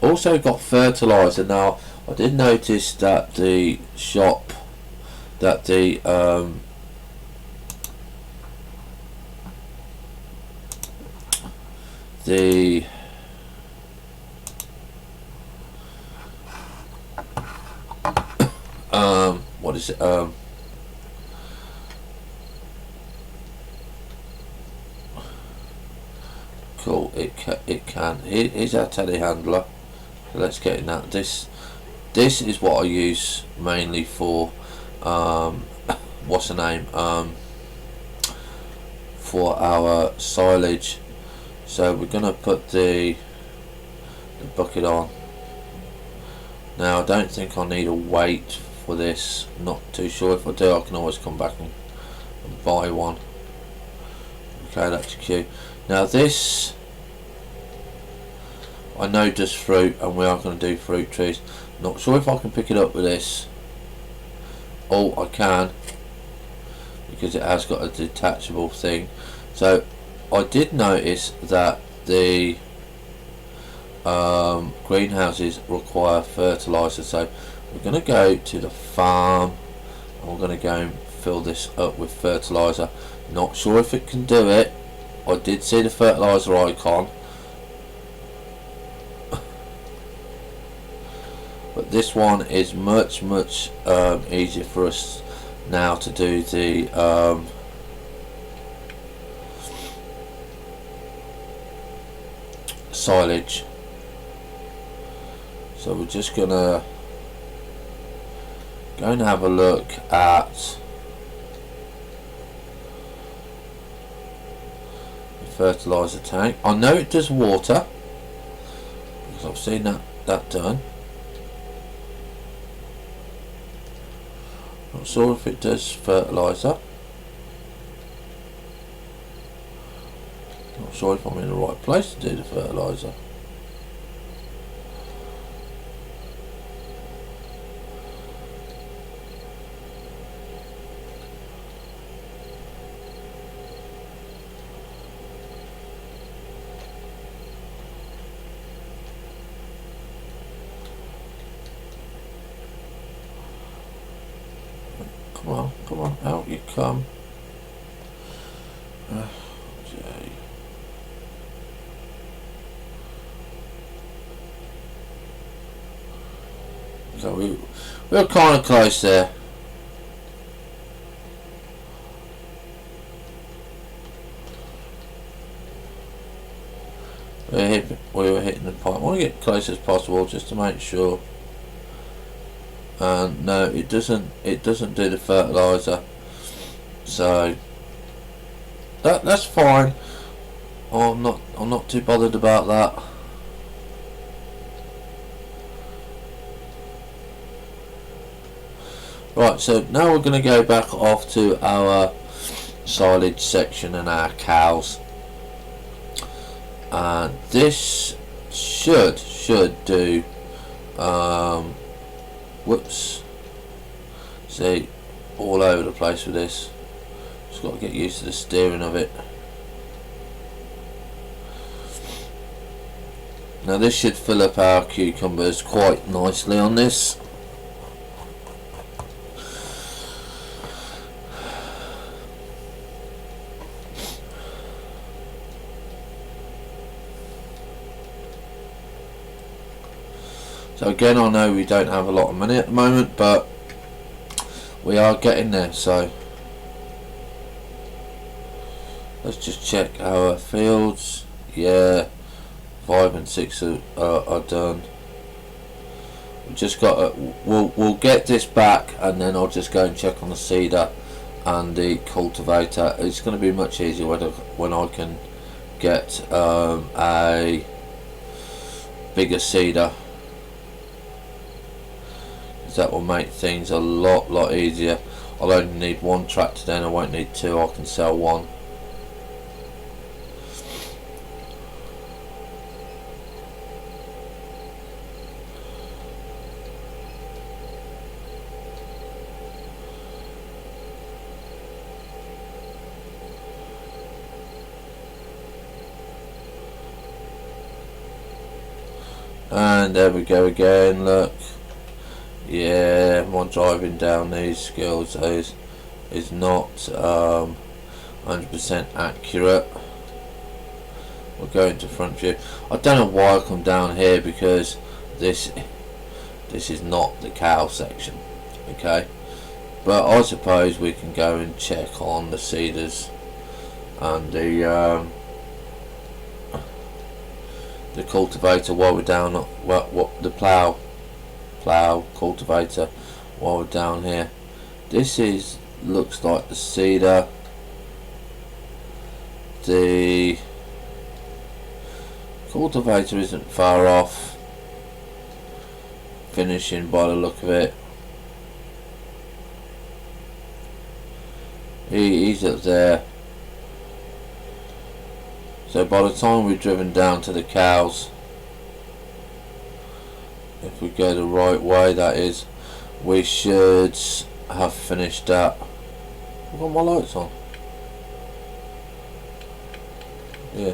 Also got fertilizer. Now I did notice that the shop, that the what is it, cool, it can. Here's our telehandler. Let's get in that. This is what I use mainly for what's the name, for our silage. So we're gonna put the bucket on. Now I don't think I need a weight for this, not too sure. If I do, I can always come back and buy one. Okay, that's cute. Now this, I know does fruit, and we are going to do fruit trees. Not sure if I can pick it up with this. Oh, I can, because it has got a detachable thing. So I did notice that the greenhouses require fertilizer, so we're going to go to the farm and we're going to go and fill this up with fertilizer. Not sure if it can do it. I did see the fertilizer icon, but this one is much easier for us now to do the silage. So we're just gonna go and have a look at the fertilizer tank. I know it does water because I've seen that done. Not sure if it does fertilizer. Not sure if I'm in the right place to do the fertilizer. Come on, out you come. Okay. So we're kind of close there. We were hitting the pipe. I want to get close as possible just to make sure. And no, it doesn't do the fertilizer, so that's fine. I'm not too bothered about that. Right, so now we're going to go back off to our silage section and our cows, and this should do. Whoops, See, all over the place with this. Just got to get used to the steering of it. Now this should fill up our cucumbers quite nicely on this. So again, I know we don't have a lot of money at the moment, but we are getting there. So let's just check our fields. Yeah, 5 and 6 are done. We just got to, we'll get this back, and then I'll just go and check on the seeder and the cultivator. It's going to be much easier when I can get a bigger seeder. That will make things a lot easier. I'll only need one tractor then, I won't need two. I can sell one. And there we go again, look. Yeah, my driving down these skills is not 100% accurate. We'll go into front view. I don't know why I come down here, because this is not the cow section, okay? But I suppose we can go and check on the seeders and the cultivator while we're down. What the plough cultivator while we're down here. This looks like the seeder. The cultivator isn't far off finishing by the look of it. He's up there. So by the time we've driven down to the cows, if we go the right way, that is, we should have finished that. I've got my lights on. Yeah.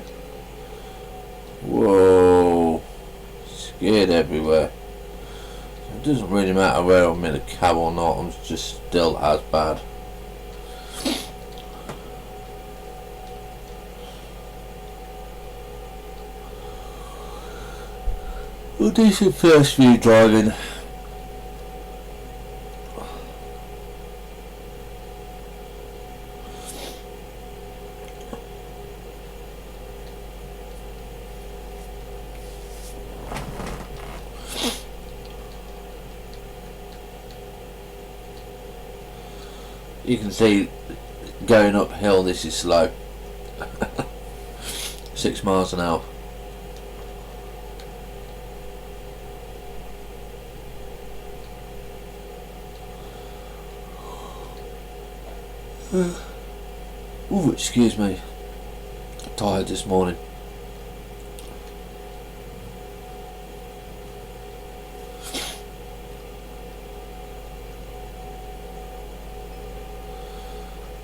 Whoa. Scared everywhere. It doesn't really matter where I'm in a cab or not, I'm just still as bad. Well, decent first view driving. You can see going uphill this is slow. 6 miles an hour. Oh, excuse me. I'm tired this morning.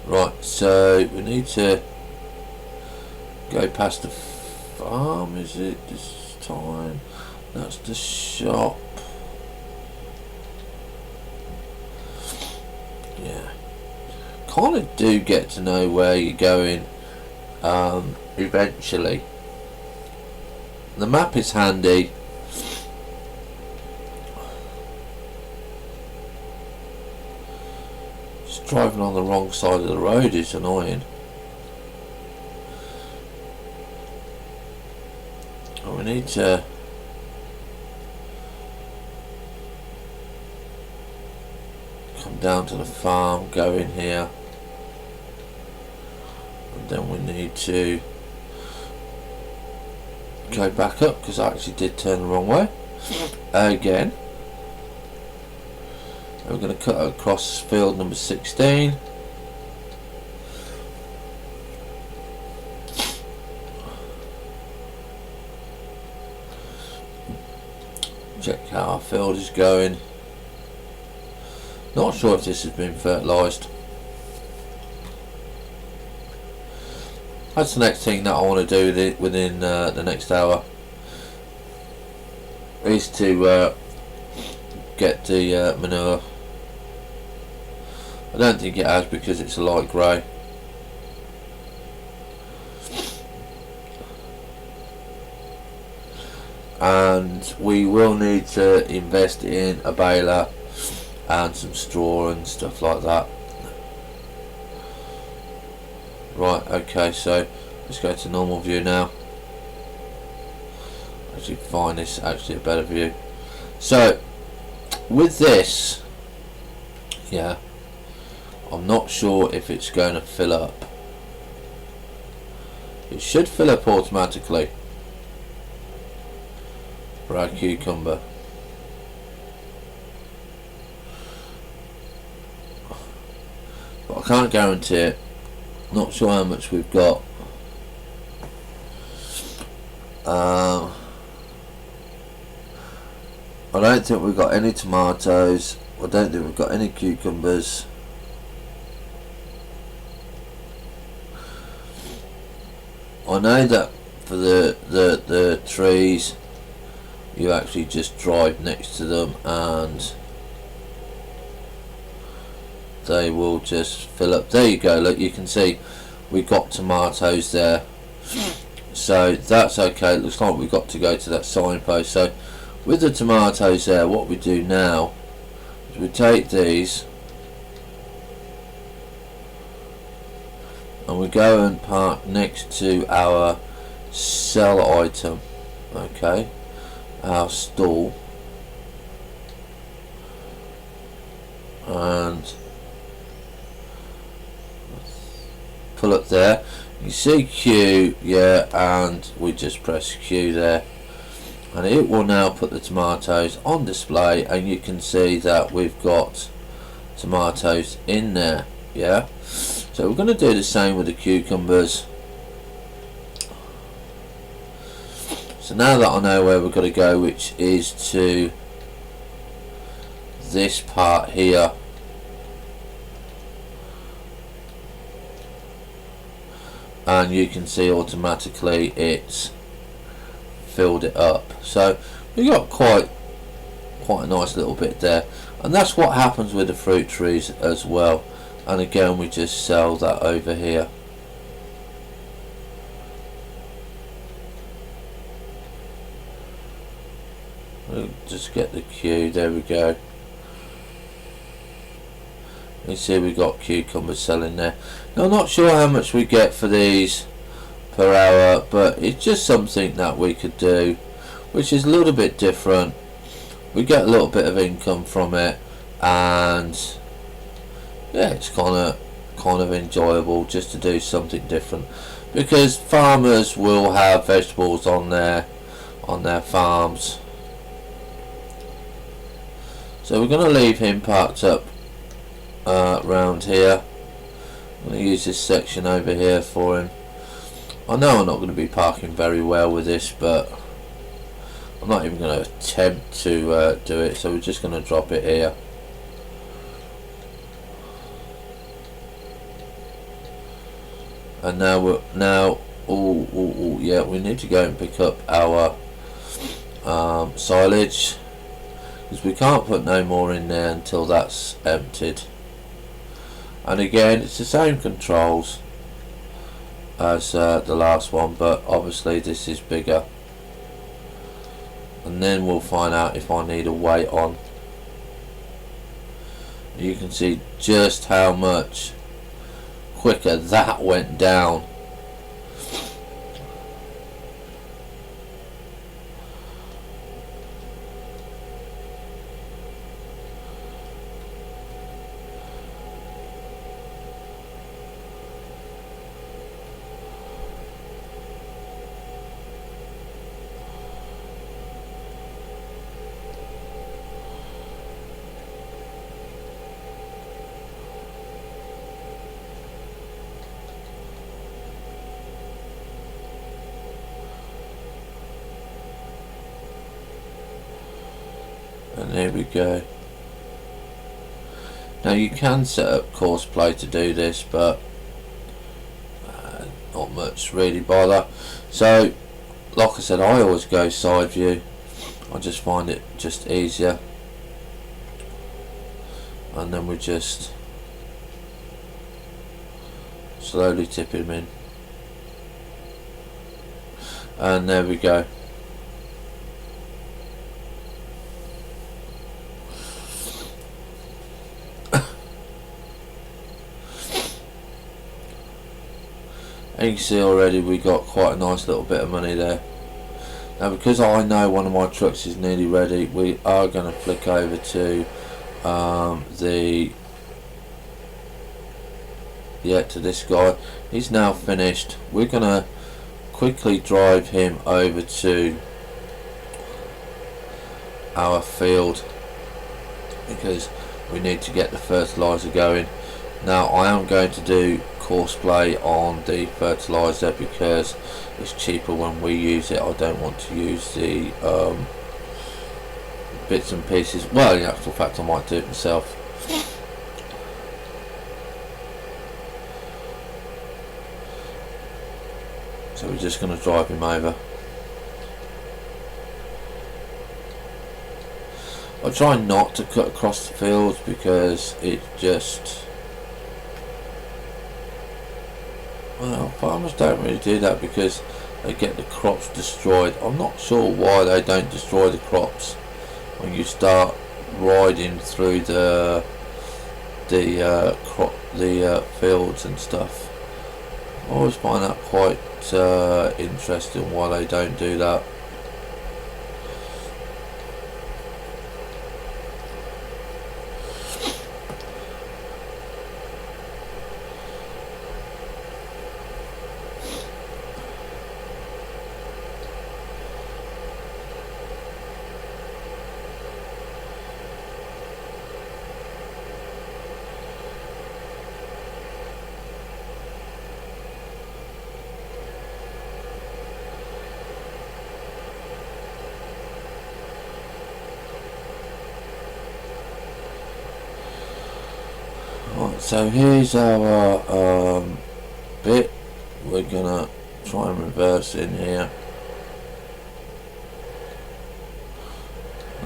Right, so we need to go past the farm, is it this time? That's the shop. Yeah. Kind of do get to know where you're going eventually. The map is handy. Just driving on the wrong side of the road is annoying. We need to come down to the farm, go in here, and then we need to go back up, because I actually did turn the wrong way again. And we're going to cut across field number 16. Check how our field is going. Not sure if this has been fertilised. That's the next thing that I want to do within the next hour, is to get the manure. I don't think it has because it's a light grey. And we will need to invest in a baler and some straw and stuff like that. Right, okay, so let's go to normal view now. Actually find this actually a better view. So with this, yeah, I'm not sure if it's going to fill up. It should fill up automatically for our cucumber. But I can't guarantee it. Not sure how much we've got. I don't think we've got any tomatoes. I don't think we've got any cucumbers. I know that for the trees, you actually just drive next to them and they will just fill up. There you go, look, you can see we've got tomatoes there, so that's okay. It looks like we've got to go to that signpost. So with the tomatoes there, what we do now is we take these and we go and park next to our sell item, okay, our stall, and pull up there. You see Q, yeah, and we just press Q there, and it will now put the tomatoes on display, and you can see that we've got tomatoes in there, yeah. So we're going to do the same with the cucumbers. So now that I know where we're going to go, which is to this part here, and you can see automatically it's filled it up. So we got quite a nice little bit there, and that's what happens with the fruit trees as well. And again, we just sell that over here. We'll just get the queue, there we go. You see we got cucumbers selling there. Now I'm not sure how much we get for these per hour, but it's just something that we could do, which is a little bit different. We get a little bit of income from it, and yeah, it's kind of enjoyable just to do something different, because farmers will have vegetables on their farms. So we're going to leave him parked up around here. I'm going to use this section over here for him. I know I'm not going to be parking very well with this, but I'm not even going to attempt to do it, so we're just going to drop it here. And now yeah, we need to go and pick up our silage, because we can't put no more in there until that's emptied. And again, it's the same controls as the last one, but obviously this is bigger. And then we'll find out if I need a weight on. You can see just how much quicker that went down. And there we go. Now you can set up course play to do this, but not much really bother. So like I said, I always go side view. I just find it just easier, and then we just slowly tip him in, and there we go. And you can see already we got quite a nice little bit of money there. Now because I know one of my trucks is nearly ready, we are going to flick over to to this guy. He's now finished. We're going to quickly drive him over to our field because we need to get the fertilizer going. Now I am going to do course play on the fertilizer because it's cheaper when we use it. I don't want to use the bits and pieces. Well, in actual fact I might do it myself. So we're just going to drive him over. I try not to cut across the fields because it just, well, farmers don't really do that because they get the crops destroyed. I'm not sure why they don't destroy the crops when you start riding through the fields and stuff. I always find that quite interesting why they don't do that. Right, so here's our bit. We're gonna try and reverse in here,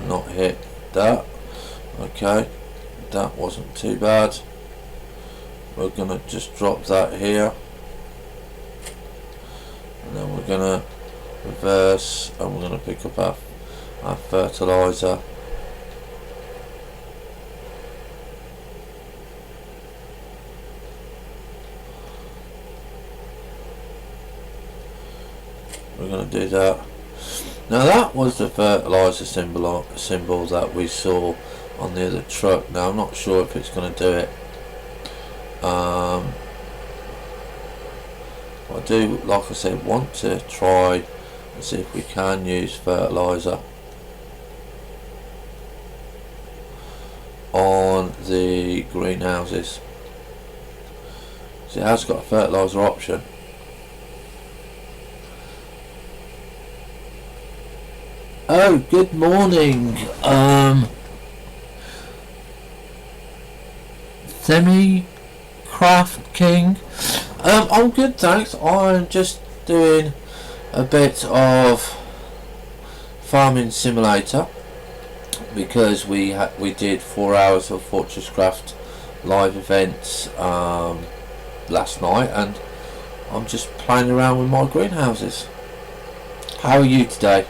not hit that. Okay, that wasn't too bad. We're gonna just drop that here, and then we're gonna reverse, and we're gonna pick up our fertilizer. We're going to do that. Now that was the fertilizer symbol that we saw on the other truck. Now I'm not sure if it's going to do it. I do, like I said, want to try and see if we can use fertilizer on the greenhouses. See, it has got a fertilizer option. Oh, good morning, Semi-Craft King. I'm good, thanks. I'm just doing a bit of farming simulator because we did 4 hours of Fortress Craft live events last night, and I'm just playing around with my greenhouses. How are you today?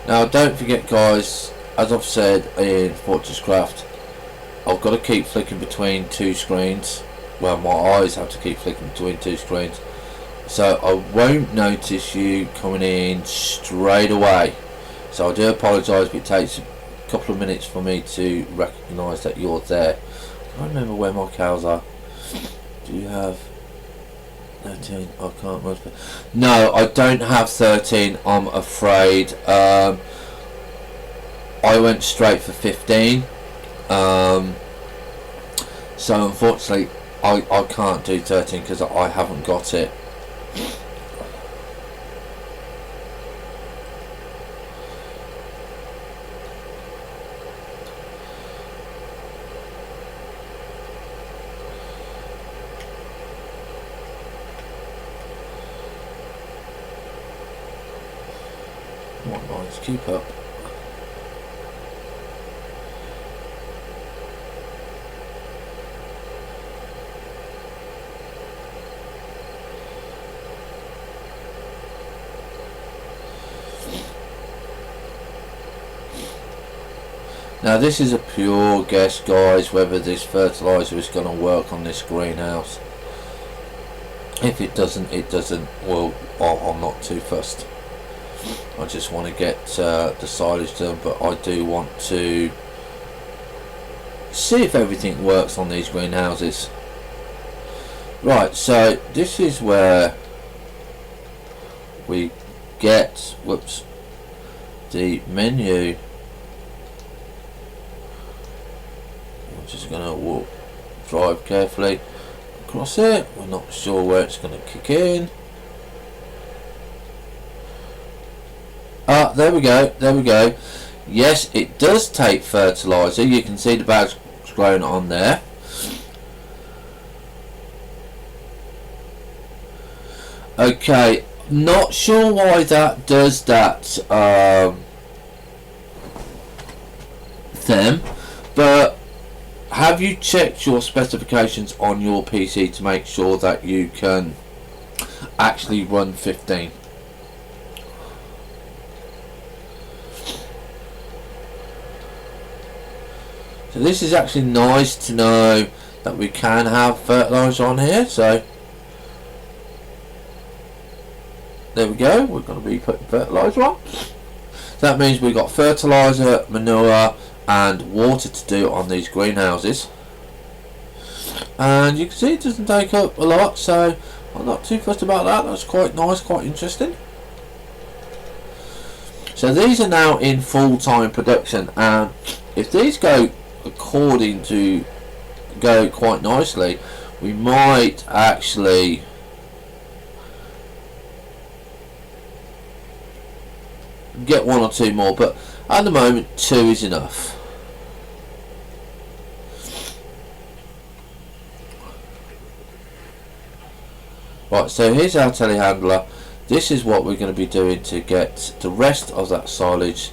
Now don't forget guys, as I've said in Fortress Craft, I've got to keep flicking between two screens. Well, my eyes have to keep flicking between two screens, so I won't notice you coming in straight away. So I do apologise if it takes a couple of minutes for me to recognise that you're there. I can't remember where my cows are. Do you have 13? I can't remember. No, I don't have 13, I'm afraid. I went straight for 15 So unfortunately I can't do 13 because I haven't got it. What lines keep up? Now this is a pure guess, guys, whether this fertiliser is going to work on this greenhouse. If it doesn't, it doesn't. Well, I'm not too fussed. I just want to get the silage done, but I do want to see if everything works on these greenhouses. Right, so this is where we get, whoops, the menu. I'm just going to drive carefully across it. We're not sure where it's going to kick in. Ah, there we go, there we go. Yes, it does take fertiliser. You can see the bags growing on there. Okay, not sure why that does that, them, but have you checked your specifications on your PC to make sure that you can actually run 15? So this is actually nice to know that we can have fertiliser on here. So there we go, we're going to be putting fertiliser on. So that means we've got fertiliser, manure and water to do on these greenhouses. And you can see it doesn't take up a lot, so I'm not too fussed about that. That's quite nice, quite interesting. So these are now in full-time production, and if these go according to quite nicely, we might actually get one or two more, but at the moment 2 is enough. Right, so here's our telehandler. This is what we're going to be doing to get the rest of that silage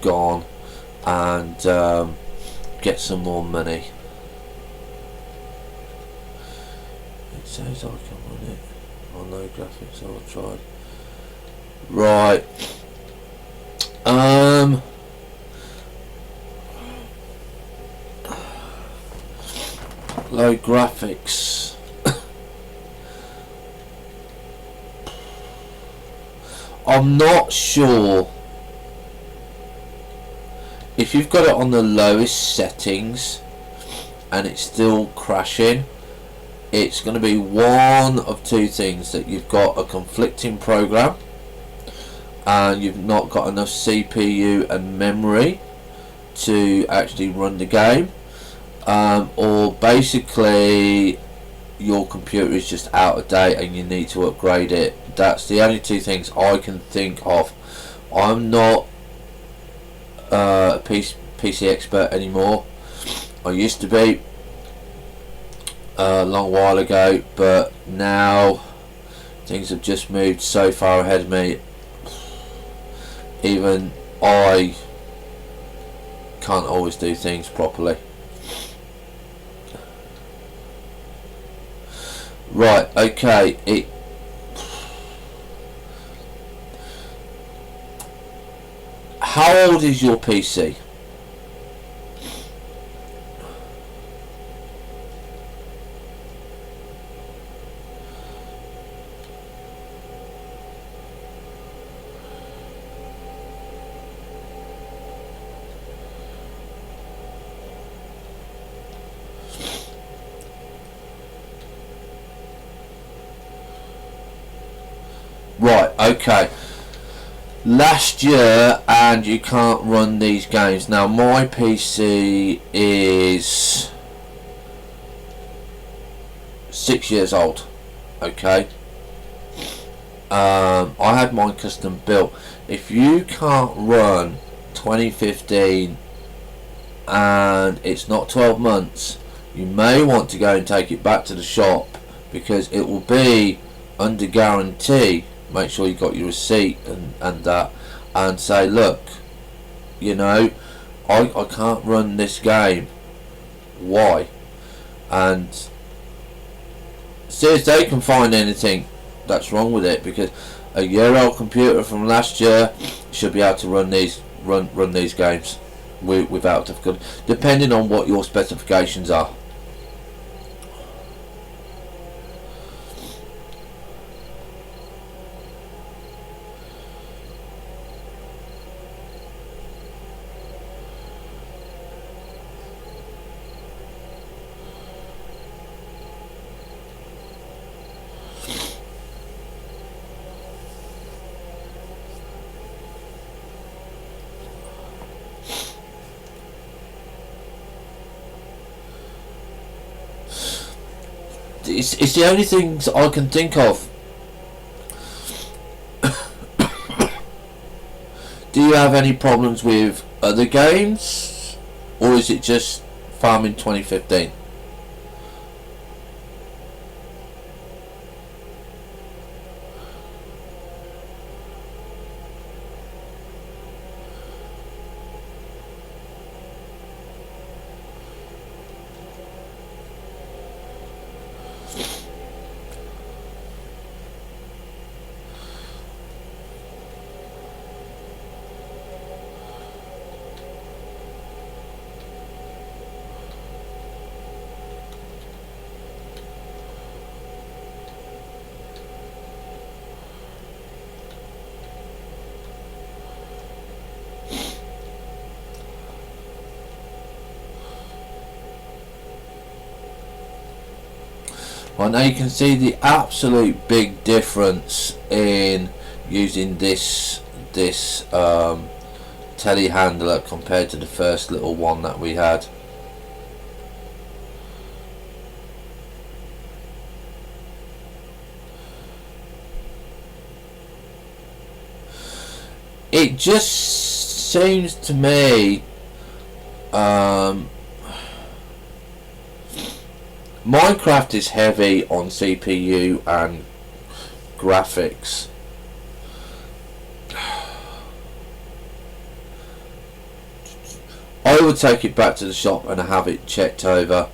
gone and get some more money. It says I can run it on no graphics. I'll try. Right. Low graphics. I'm not sure if you've got it on the lowest settings and it's still crashing. It's going to be one of two things: that you've got a conflicting program and you've not got enough CPU and memory to actually run the game, or basically your computer is just out of date and you need to upgrade it. That's the only two things I can think of. I'm not a PC expert anymore. I used to be a long while ago, but now things have just moved so far ahead of me. Even I can't always do things properly. Right, okay, how old is your PC? Right, okay. Last year and you can't run these games. Now my PC is 6 years old, okay. I had mine custom built. If you can't run 2015 and it's not 12 months, you may want to go and take it back to the shop, because it will be under guarantee. Make sure you got your receipt and that, and say, look, you know, I can't run this game, why? And see if they can find anything that's wrong with it, because a year-old computer from last year should be able to run these games without difficulty, depending on what your specifications are. It's the only things I can think of. Do you have any problems with other games, or is it just Farming 2015? Well, now you can see the absolute big difference in using this telehandler compared to the first little one that we had. It just seems to me Minecraft is heavy on CPU and graphics. I would take it back to the shop and have it checked over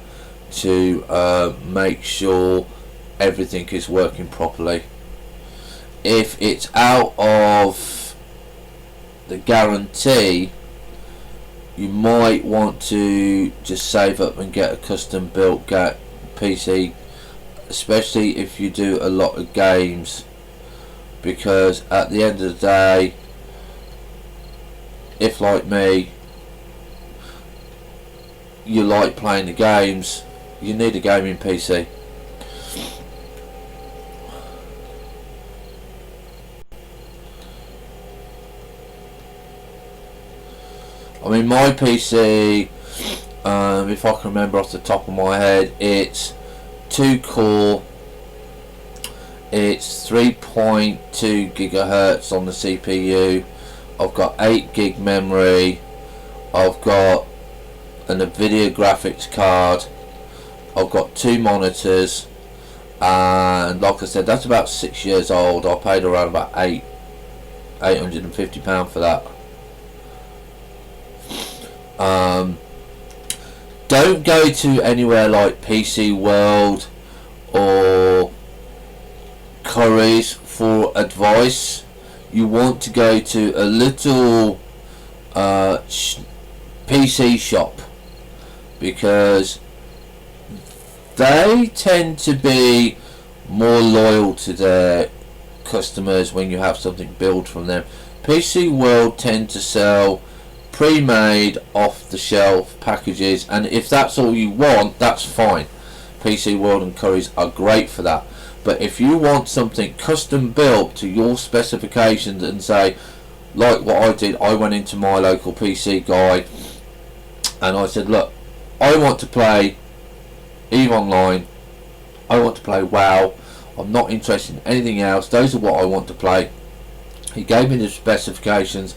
to make sure everything is working properly. If it's out of the guarantee, you might want to just save up and get a custom built PC, especially if you do a lot of games, because at the end of the day, if like me you like playing the games, you need a gaming PC. I mean, my PC, if I can remember off the top of my head, it's 2 core, it's 3.2 gigahertz on the CPU, I've got 8 gig memory, I've got a NVIDIA graphics card, I've got 2 monitors, and like I said, that's about 6 years old. I paid around about £850 for that. Don't go to anywhere like PC World or Curry's for advice. You want to go to a little PC shop, because they tend to be more loyal to their customers when you have something built from them. PC World tend to sell pre-made off-the-shelf packages, and if that's all you want, that's fine. PC World and Curry's are great for that. But if you want something custom built to your specifications and say, like what I did, I went into my local PC guy and I said, look, I want to play EVE Online, I want to play WoW, I'm not interested in anything else, those are what I want to play. He gave me the specifications,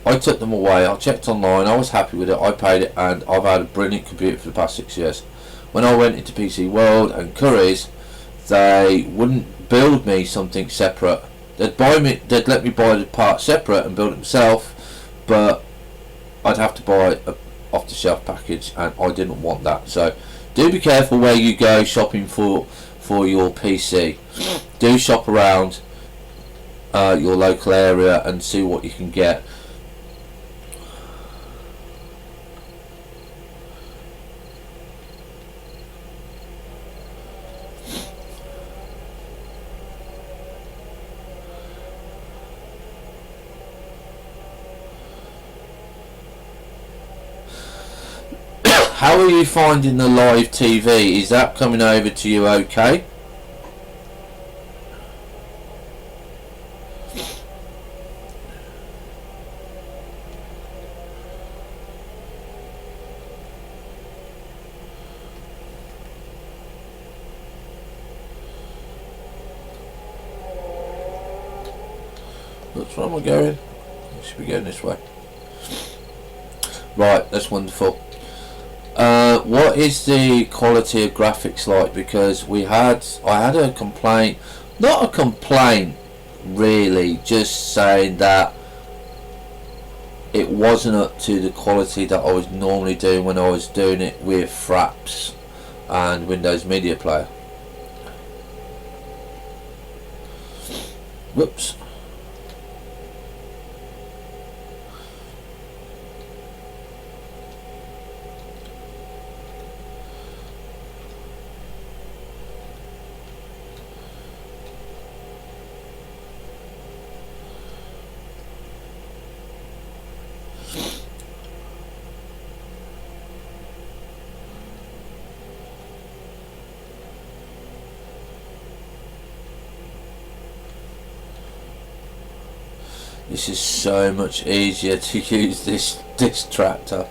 I took them away, I checked online, I was happy with it, I paid it, and I've had a brilliant computer for the past 6 years. When I went into PC World and Currys, they wouldn't build me something separate. They'd let me buy the part separate and build it myself, but I'd have to buy a off the shelf package, and I didn't want that. So do be careful where you go shopping for your PC. Do shop around your local area and see what you can get. How are you finding the live TV? Is that coming over to you okay? Where am I going? I should be going this way. Right, that's wonderful. What is the quality of graphics like? Because I had a complaint, not a complaint really, just saying that it wasn't up to the quality that I was normally doing when I was doing it with Fraps and Windows Media Player. Whoops. This is so much easier to use this tractor.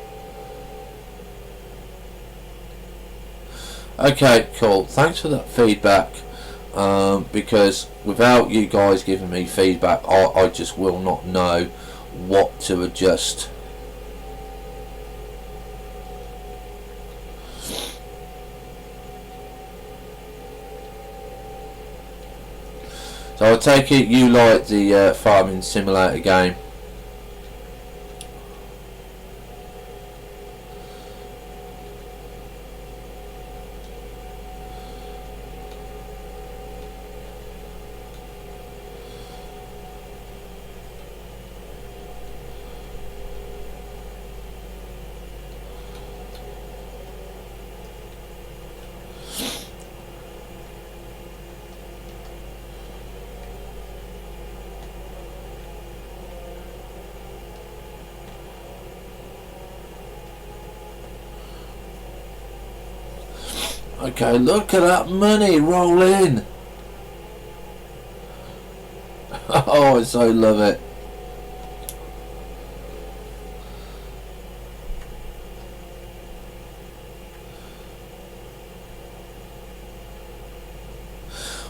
Okay, cool. Thanks for that feedback. Because without you guys giving me feedback, I just will not know what to adjust. So I take it you like the farming simulator game. Okay, look at that money roll in. Oh, I so love it.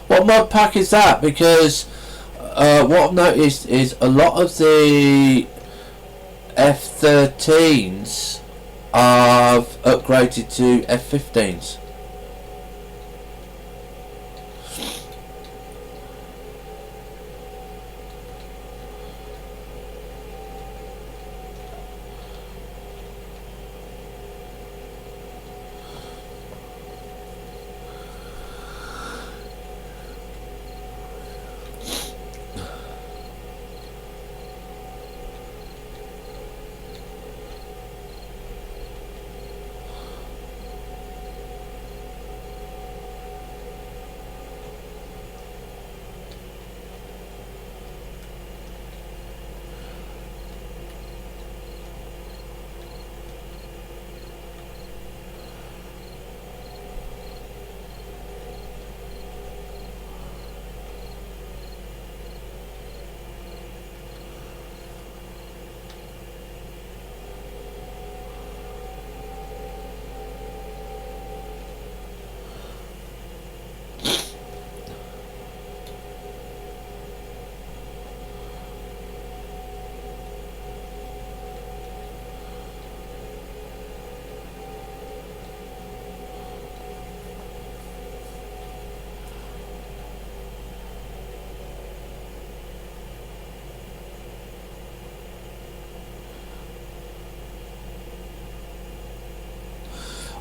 What mod pack is that? Because what I've noticed is a lot of the F13s have upgraded to F15s.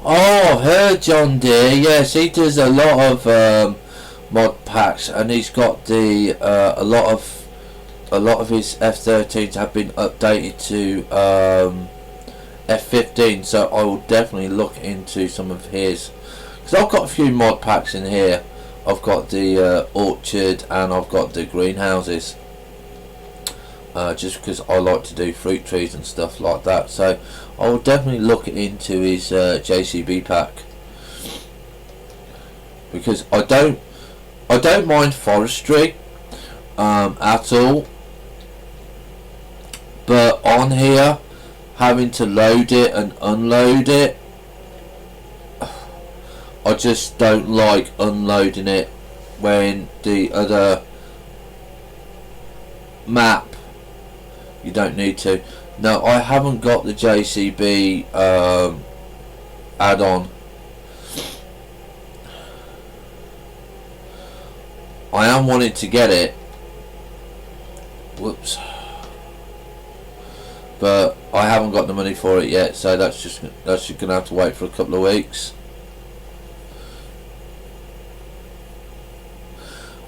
Oh, her John Deere. Yes, he does a lot of mod packs, and he's got the a lot of his F13s have been updated to F15. So I will definitely look into some of his, because I've got a few mod packs in here. I've got the orchard and I've got the greenhouses. Just because I like to do fruit trees and stuff like that, so I will definitely look into his JCB pack, because I don't mind forestry at all, but on here having to load it and unload it, I just don't like unloading it when the other map you don't need to. No, I haven't got the JCB add-on. I am wanting to get it. Whoops. But I haven't got the money for it yet, so that's just gonna have to wait for a couple of weeks.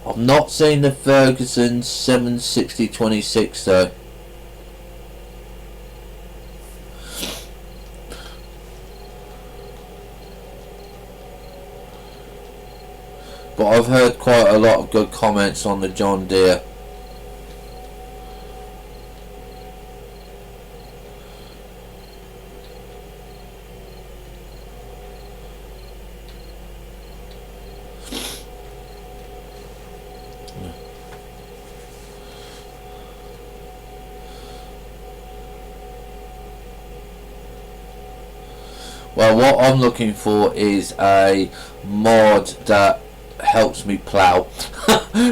I've not seen the Ferguson 760-26 though. But I've heard quite a lot of good comments on the John Deere. Well, what I'm looking for is a mod that helps me plough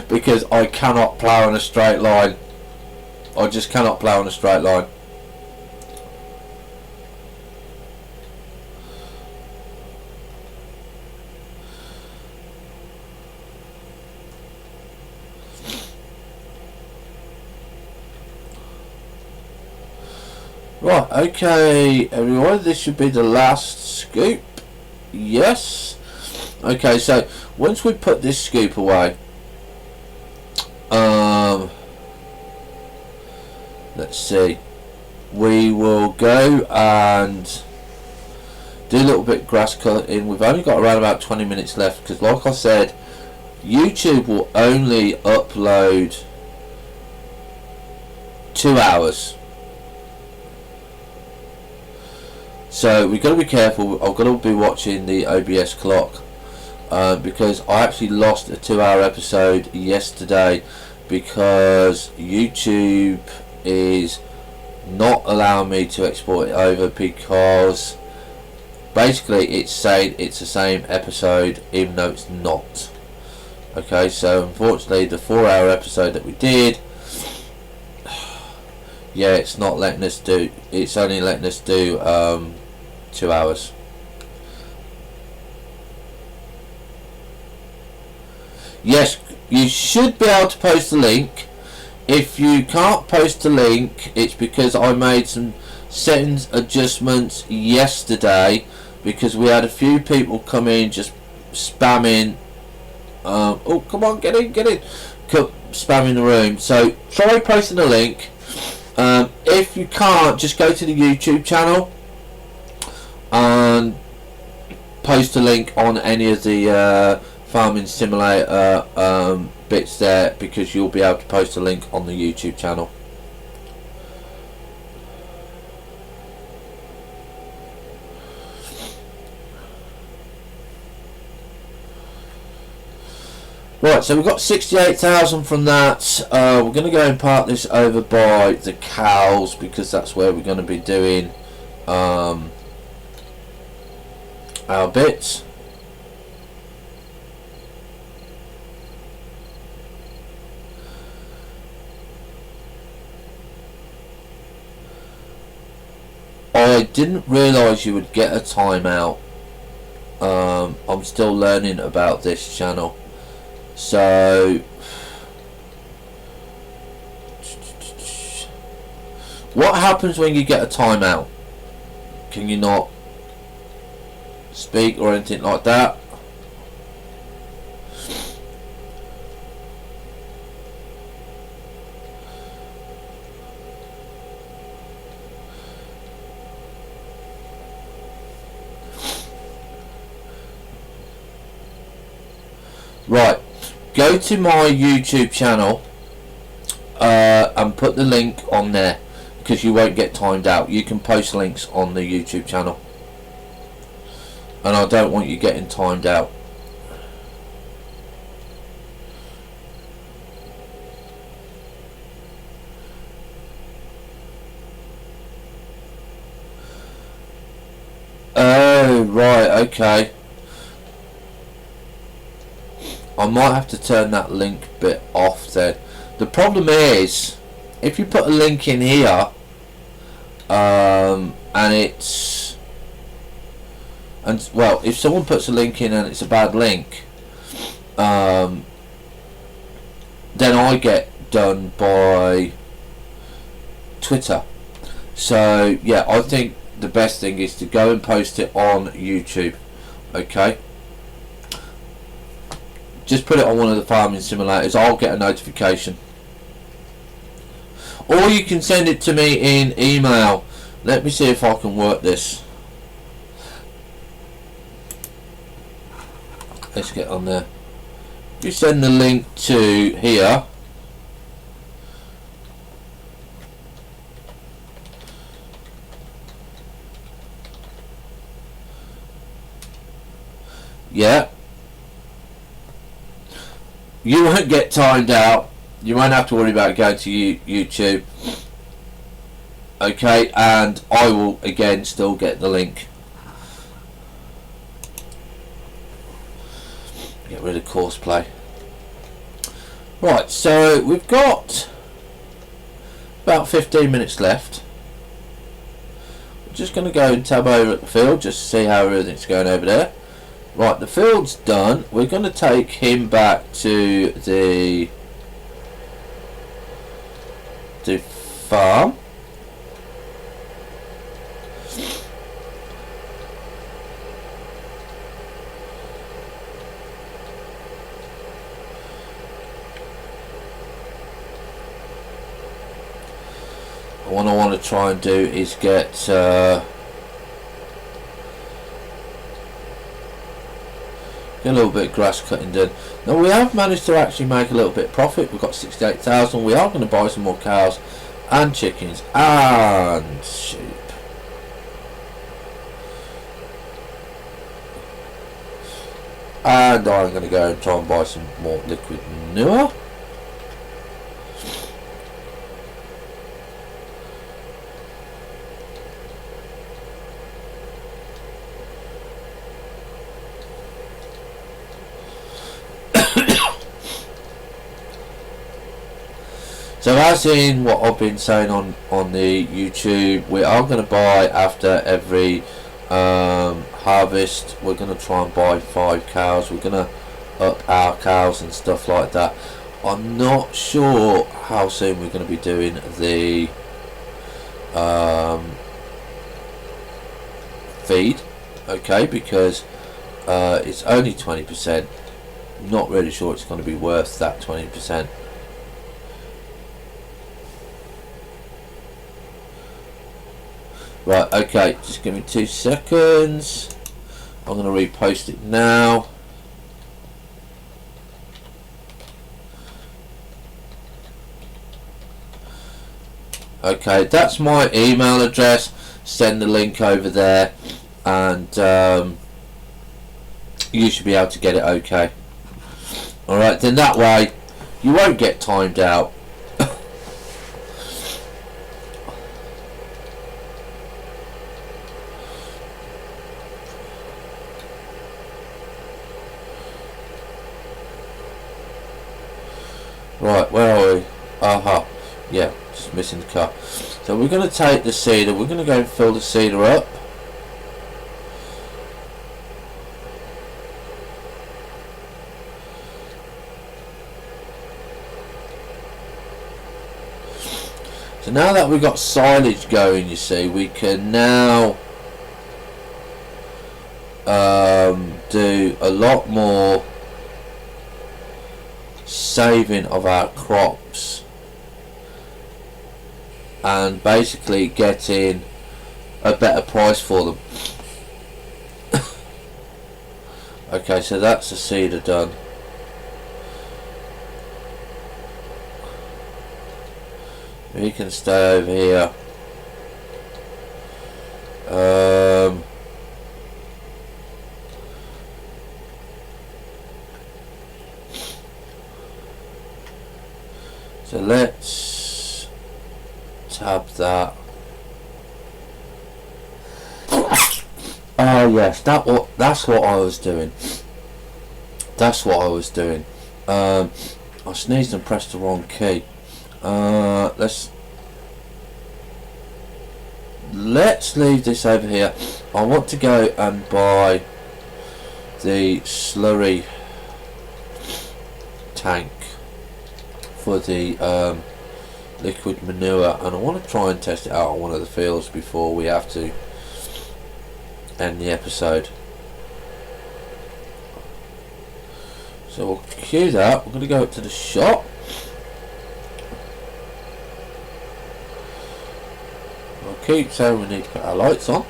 because I cannot plough in a straight line. I just cannot plough in a straight line. Right, okay everyone, this should be the last scoop. Yes. Okay, so once we put this scoop away, let's see, we will go and do a little bit of grass cutting. We've only got around about 20 minutes left, because like I said, YouTube will only upload 2 hours. So we've got to be careful. I've got to be watching the OBS clock, because I actually lost a 2-hour episode yesterday because YouTube is not allowing me to export it over, because basically it's saying it's the same episode even though it's not. Okay, so unfortunately the 4-hour episode that we did, yeah, it's not letting us do, it's only letting us do 2 hours. Yes, you should be able to post a link. If you can't post a link, it's because I made some settings adjustments yesterday, because we had a few people come in just spamming. Oh, come on, get in, spamming the room. So try posting a link. If you can't, just go to the YouTube channel and post a link on any of the farming simulator bits there, because you'll be able to post a link on the YouTube channel. Right, so we've got 68,000 from that. We're going to go and park this over by the cows, because that's where we're going to be doing our bits. I didn't realise you would get a timeout. I'm still learning about this channel. So what happens when you get a timeout? Can you not speak or anything like that. Right, go to my YouTube channel and put the link on there, because you won't get timed out. You can post links on the YouTube channel, and I don't want you getting timed out. Oh, right, okay. I might have to turn that link bit off then. The problem is, if you put a link in here, and well, if someone puts a link in and it's a bad link, then I get done by Twitter. So yeah, I think the best thing is to go and post it on YouTube. Okay, just put it on one of the farming simulators. I'll get a notification, or you can send it to me in email. Let me see if I can work this. Let's get on there. You send the link to here. Yeah. You won't get timed out. You won't have to worry about going to YouTube. Okay, and I will again still get the link. Get rid of course play. Right, so we've got about 15 minutes left. We're just going to go and tab over at the field just to see how everything's going over there. Right, the field's done. We're going to take him back to the farm. What I want to try and do is get a little bit of grass cutting done. Now we have managed to actually make a little bit of profit. We've got 68,000. We are going to buy some more cows and chickens and sheep. And I'm going to go and try and buy some more liquid manure. So as in what I've been saying on the YouTube, we are going to buy after every harvest. We're going to try and buy 5 cows. We're going to up our cows and stuff like that. I'm not sure how soon we're going to be doing the feed, okay, because it's only 20%. Not really sure it's going to be worth that 20%. Right, okay, just give me 2 seconds. I'm going to repost it now. Okay, that's my email address. Send the link over there and you should be able to get it okay. Alright, then that way you won't get timed out. Right, where are we? Aha, yeah, just missing the car. So we're going to take the seeder, we're going to go and fill the seeder up. So now that we've got silage going, you see, we can now do a lot more saving of our crops and basically getting a better price for them. Okay, so that's the cedar done. We can stay over here. So let's tab that. Oh yes, that's what I was doing. That's what I was doing. I sneezed and pressed the wrong key. Let's leave this over here. I want to go and buy the slurry tank for the liquid manure, and I want to try and test it out on one of the fields before we have to end the episode. So we'll cue that. We're going to go up to the shop. I'll keep saying we need to put our lights on.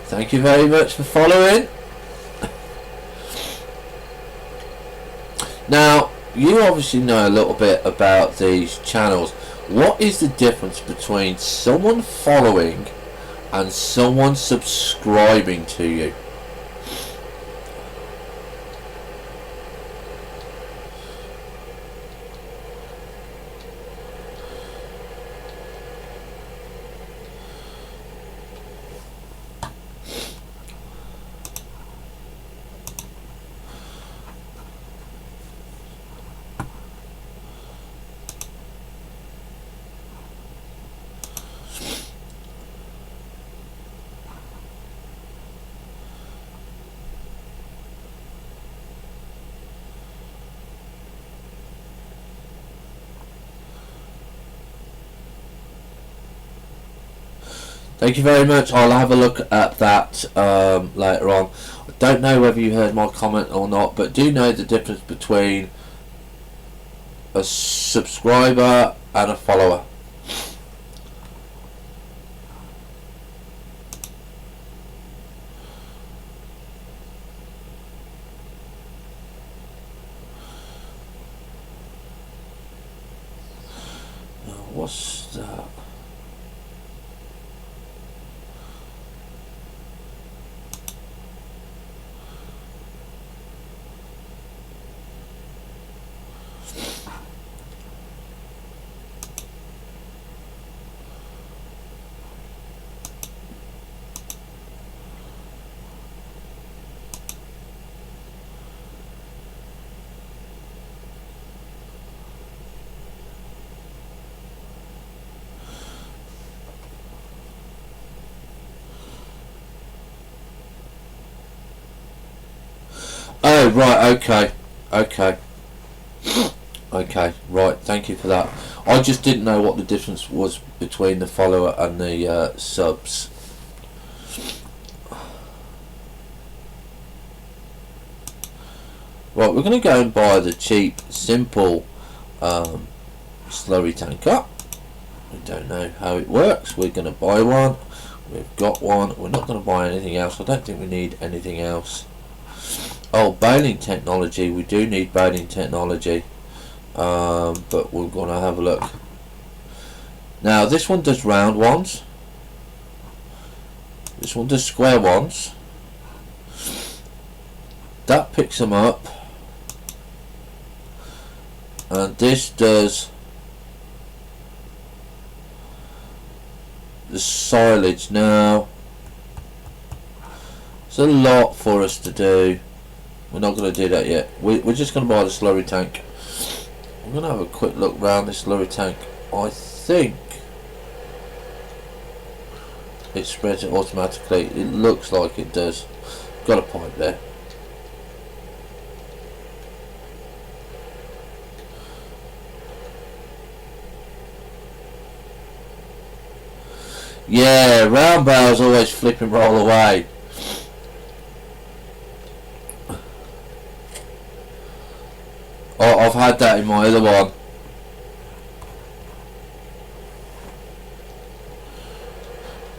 Thank you very much for following. Now, you obviously know a little bit about these channels. What is the difference between someone following and someone subscribing to you? Thank you very much. I'll have a look at that later on. I don't know whether you heard my comment or not, but do know the difference between a subscriber and a follower. Now, what's that? Oh, right, okay, right, thank you for that. I just didn't know what the difference was between the follower and the subs. Right, we're going to go and buy the cheap, simple slurry tanker. We don't know how it works. We're going to buy one. We've got one. We're not going to buy anything else. I don't think we need anything else. Oh, baling technology. We do need baling technology, but we're going to have a look. Now, this one does round ones. This one does square ones. That picks them up. And this does the silage. Now, it's a lot for us to do. We're not going to do that yet. We're just going to buy the slurry tank. I'm going to have a quick look round this slurry tank. I think it spreads it automatically. It looks like it does. Got a pipe there. Yeah, round bales always flip and roll away. Oh, I've had that in my other one.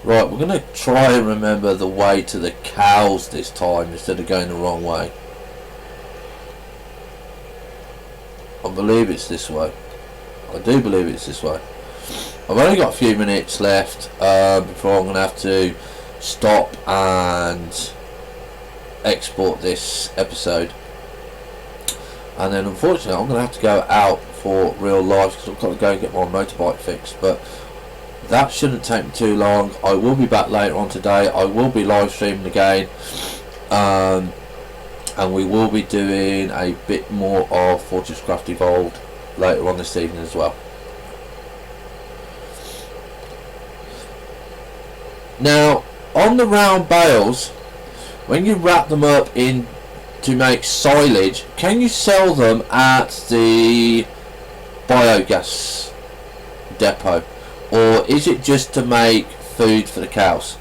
Right, we're going to try and remember the way to the cows this time instead of going the wrong way. I believe it's this way. I do believe it's this way. I've only got a few minutes left before I'm going to have to stop and export this episode. And then unfortunately I'm going to have to go out for real life because I've got to go and get my motorbike fixed. But that shouldn't take me too long. I will be back later on today. I will be live streaming again. And we will be doing a bit more of Fortress Craft Evolved later on this evening as well. Now, on the round bales, when you wrap them up in to make silage, can you sell them at the biogas depot, or is it just to make food for the cows?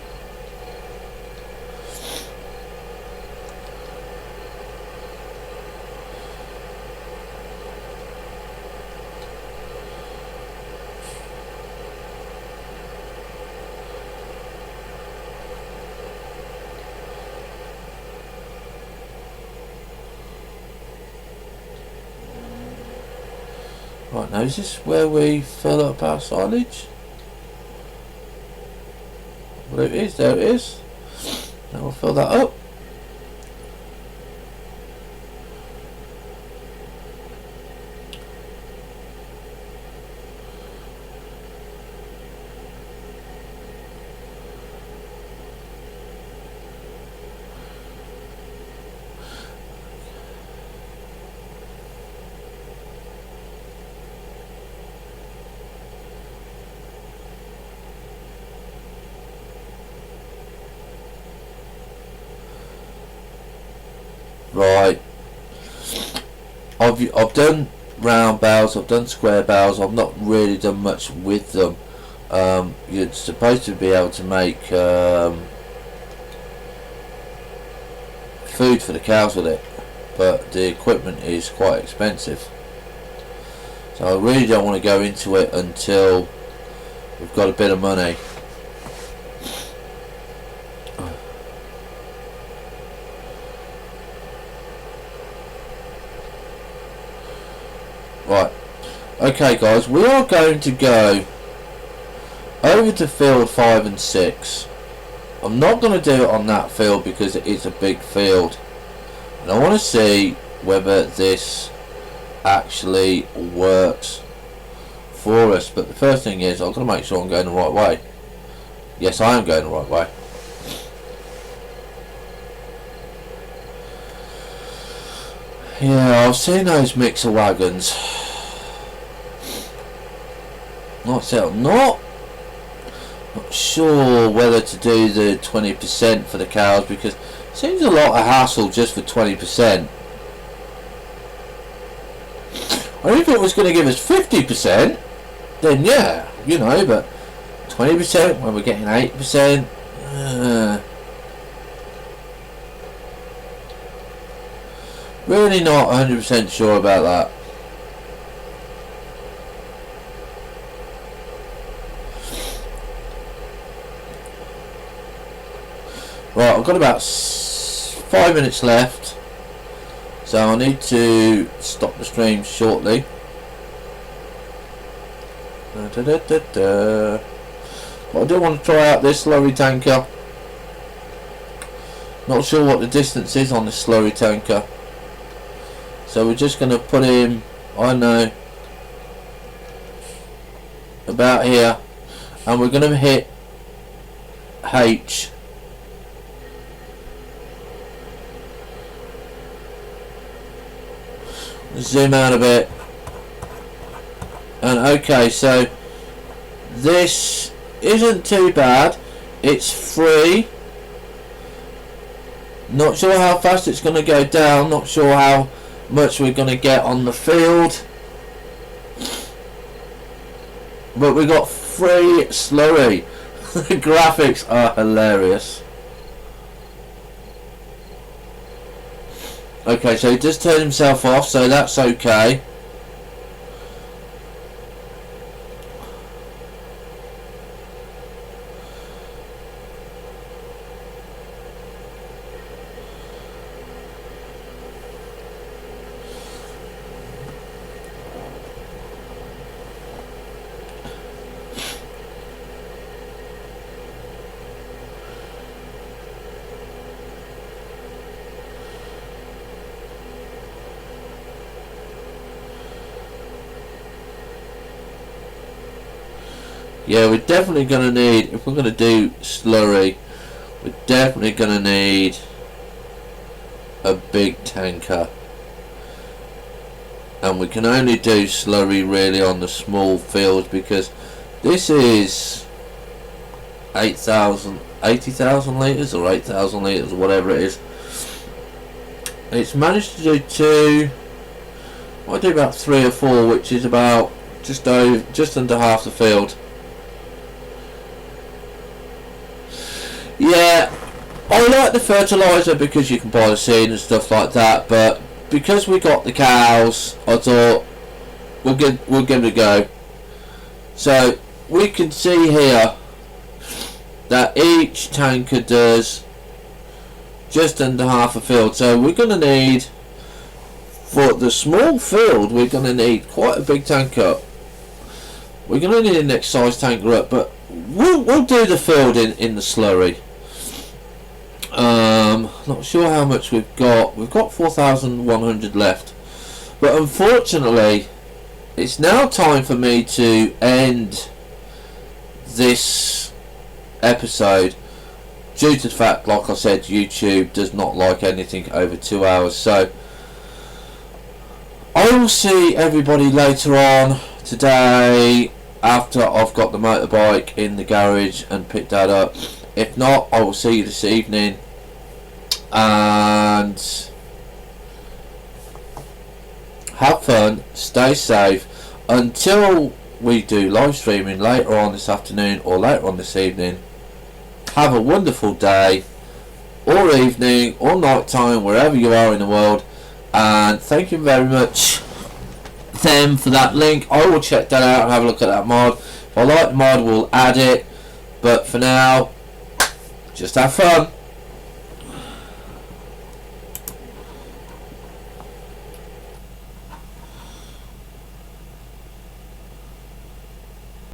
Right, now is this where we fill up our silage? Well, it is, there it is. Now we'll fill that up. Right, I've done round bales, I've done square bales. I've not really done much with them. You're supposed to be able to make food for the cows with it, but the equipment is quite expensive, so I really don't want to go into it until we've got a bit of money. Right, okay guys, we are going to go over to field 5 and 6. I'm not going to do it on that field because it is a big field, and I want to see whether this actually works for us. But the first thing is I've got to make sure I'm going the right way. Yes, I am going the right way. Yeah, I've seen those mixer wagons. Like I said, I'm not sure whether to do the 20% for the cows, because it seems a lot of hassle just for 20%. I if it was going to give us 50%, then yeah, you know, but 20% when we're getting 8%, really not 100% sure about that. Right, I've got about 5 minutes left, so I need to stop the stream shortly. But I do want to try out this slurry tanker. Not sure what the distance is on this slurry tanker, so we're just going to put him, I don't know, about here, and we're going to hit H. Zoom out a bit, and okay, so this isn't too bad. It's free. Not sure how fast it's going to go down, not sure how much we're going to get on the field, but we got free slurry. The graphics are hilarious. Okay, so he just turned himself off, so that's okay. Yeah, we're definitely going to need, if we're going to do slurry, we're definitely going to need a big tanker. And we can only do slurry really on the small fields, because this is 80,000 litres or 8,000 litres or whatever it is. It's managed to do two, I do about 3 or 4, which is about just under half the field. Yeah, I like the fertiliser because you can buy the seed and stuff like that, but because we got the cows, I thought we'll give it a go. So we can see here that each tanker does just under half a field. So we're going to need, for the small field, we're going to need quite a big tanker. We're going to need an next size tanker up, but we'll do the field in the slurry. Not sure how much we've got. We've got 4,100 left, but unfortunately it's now time for me to end this episode, due to the fact, like I said, YouTube does not like anything over 2 hours. So I will see everybody later on today after I've got the motorbike in the garage and picked that up. If not, I will see you this evening, and have fun, stay safe until we do live streaming later on this afternoon or later on this evening. Have a wonderful day or evening or night time, wherever you are in the world, and thank you very much them for that link. I will check that out and have a look at that mod. If I like the mod, we'll add it, but for now, just have fun.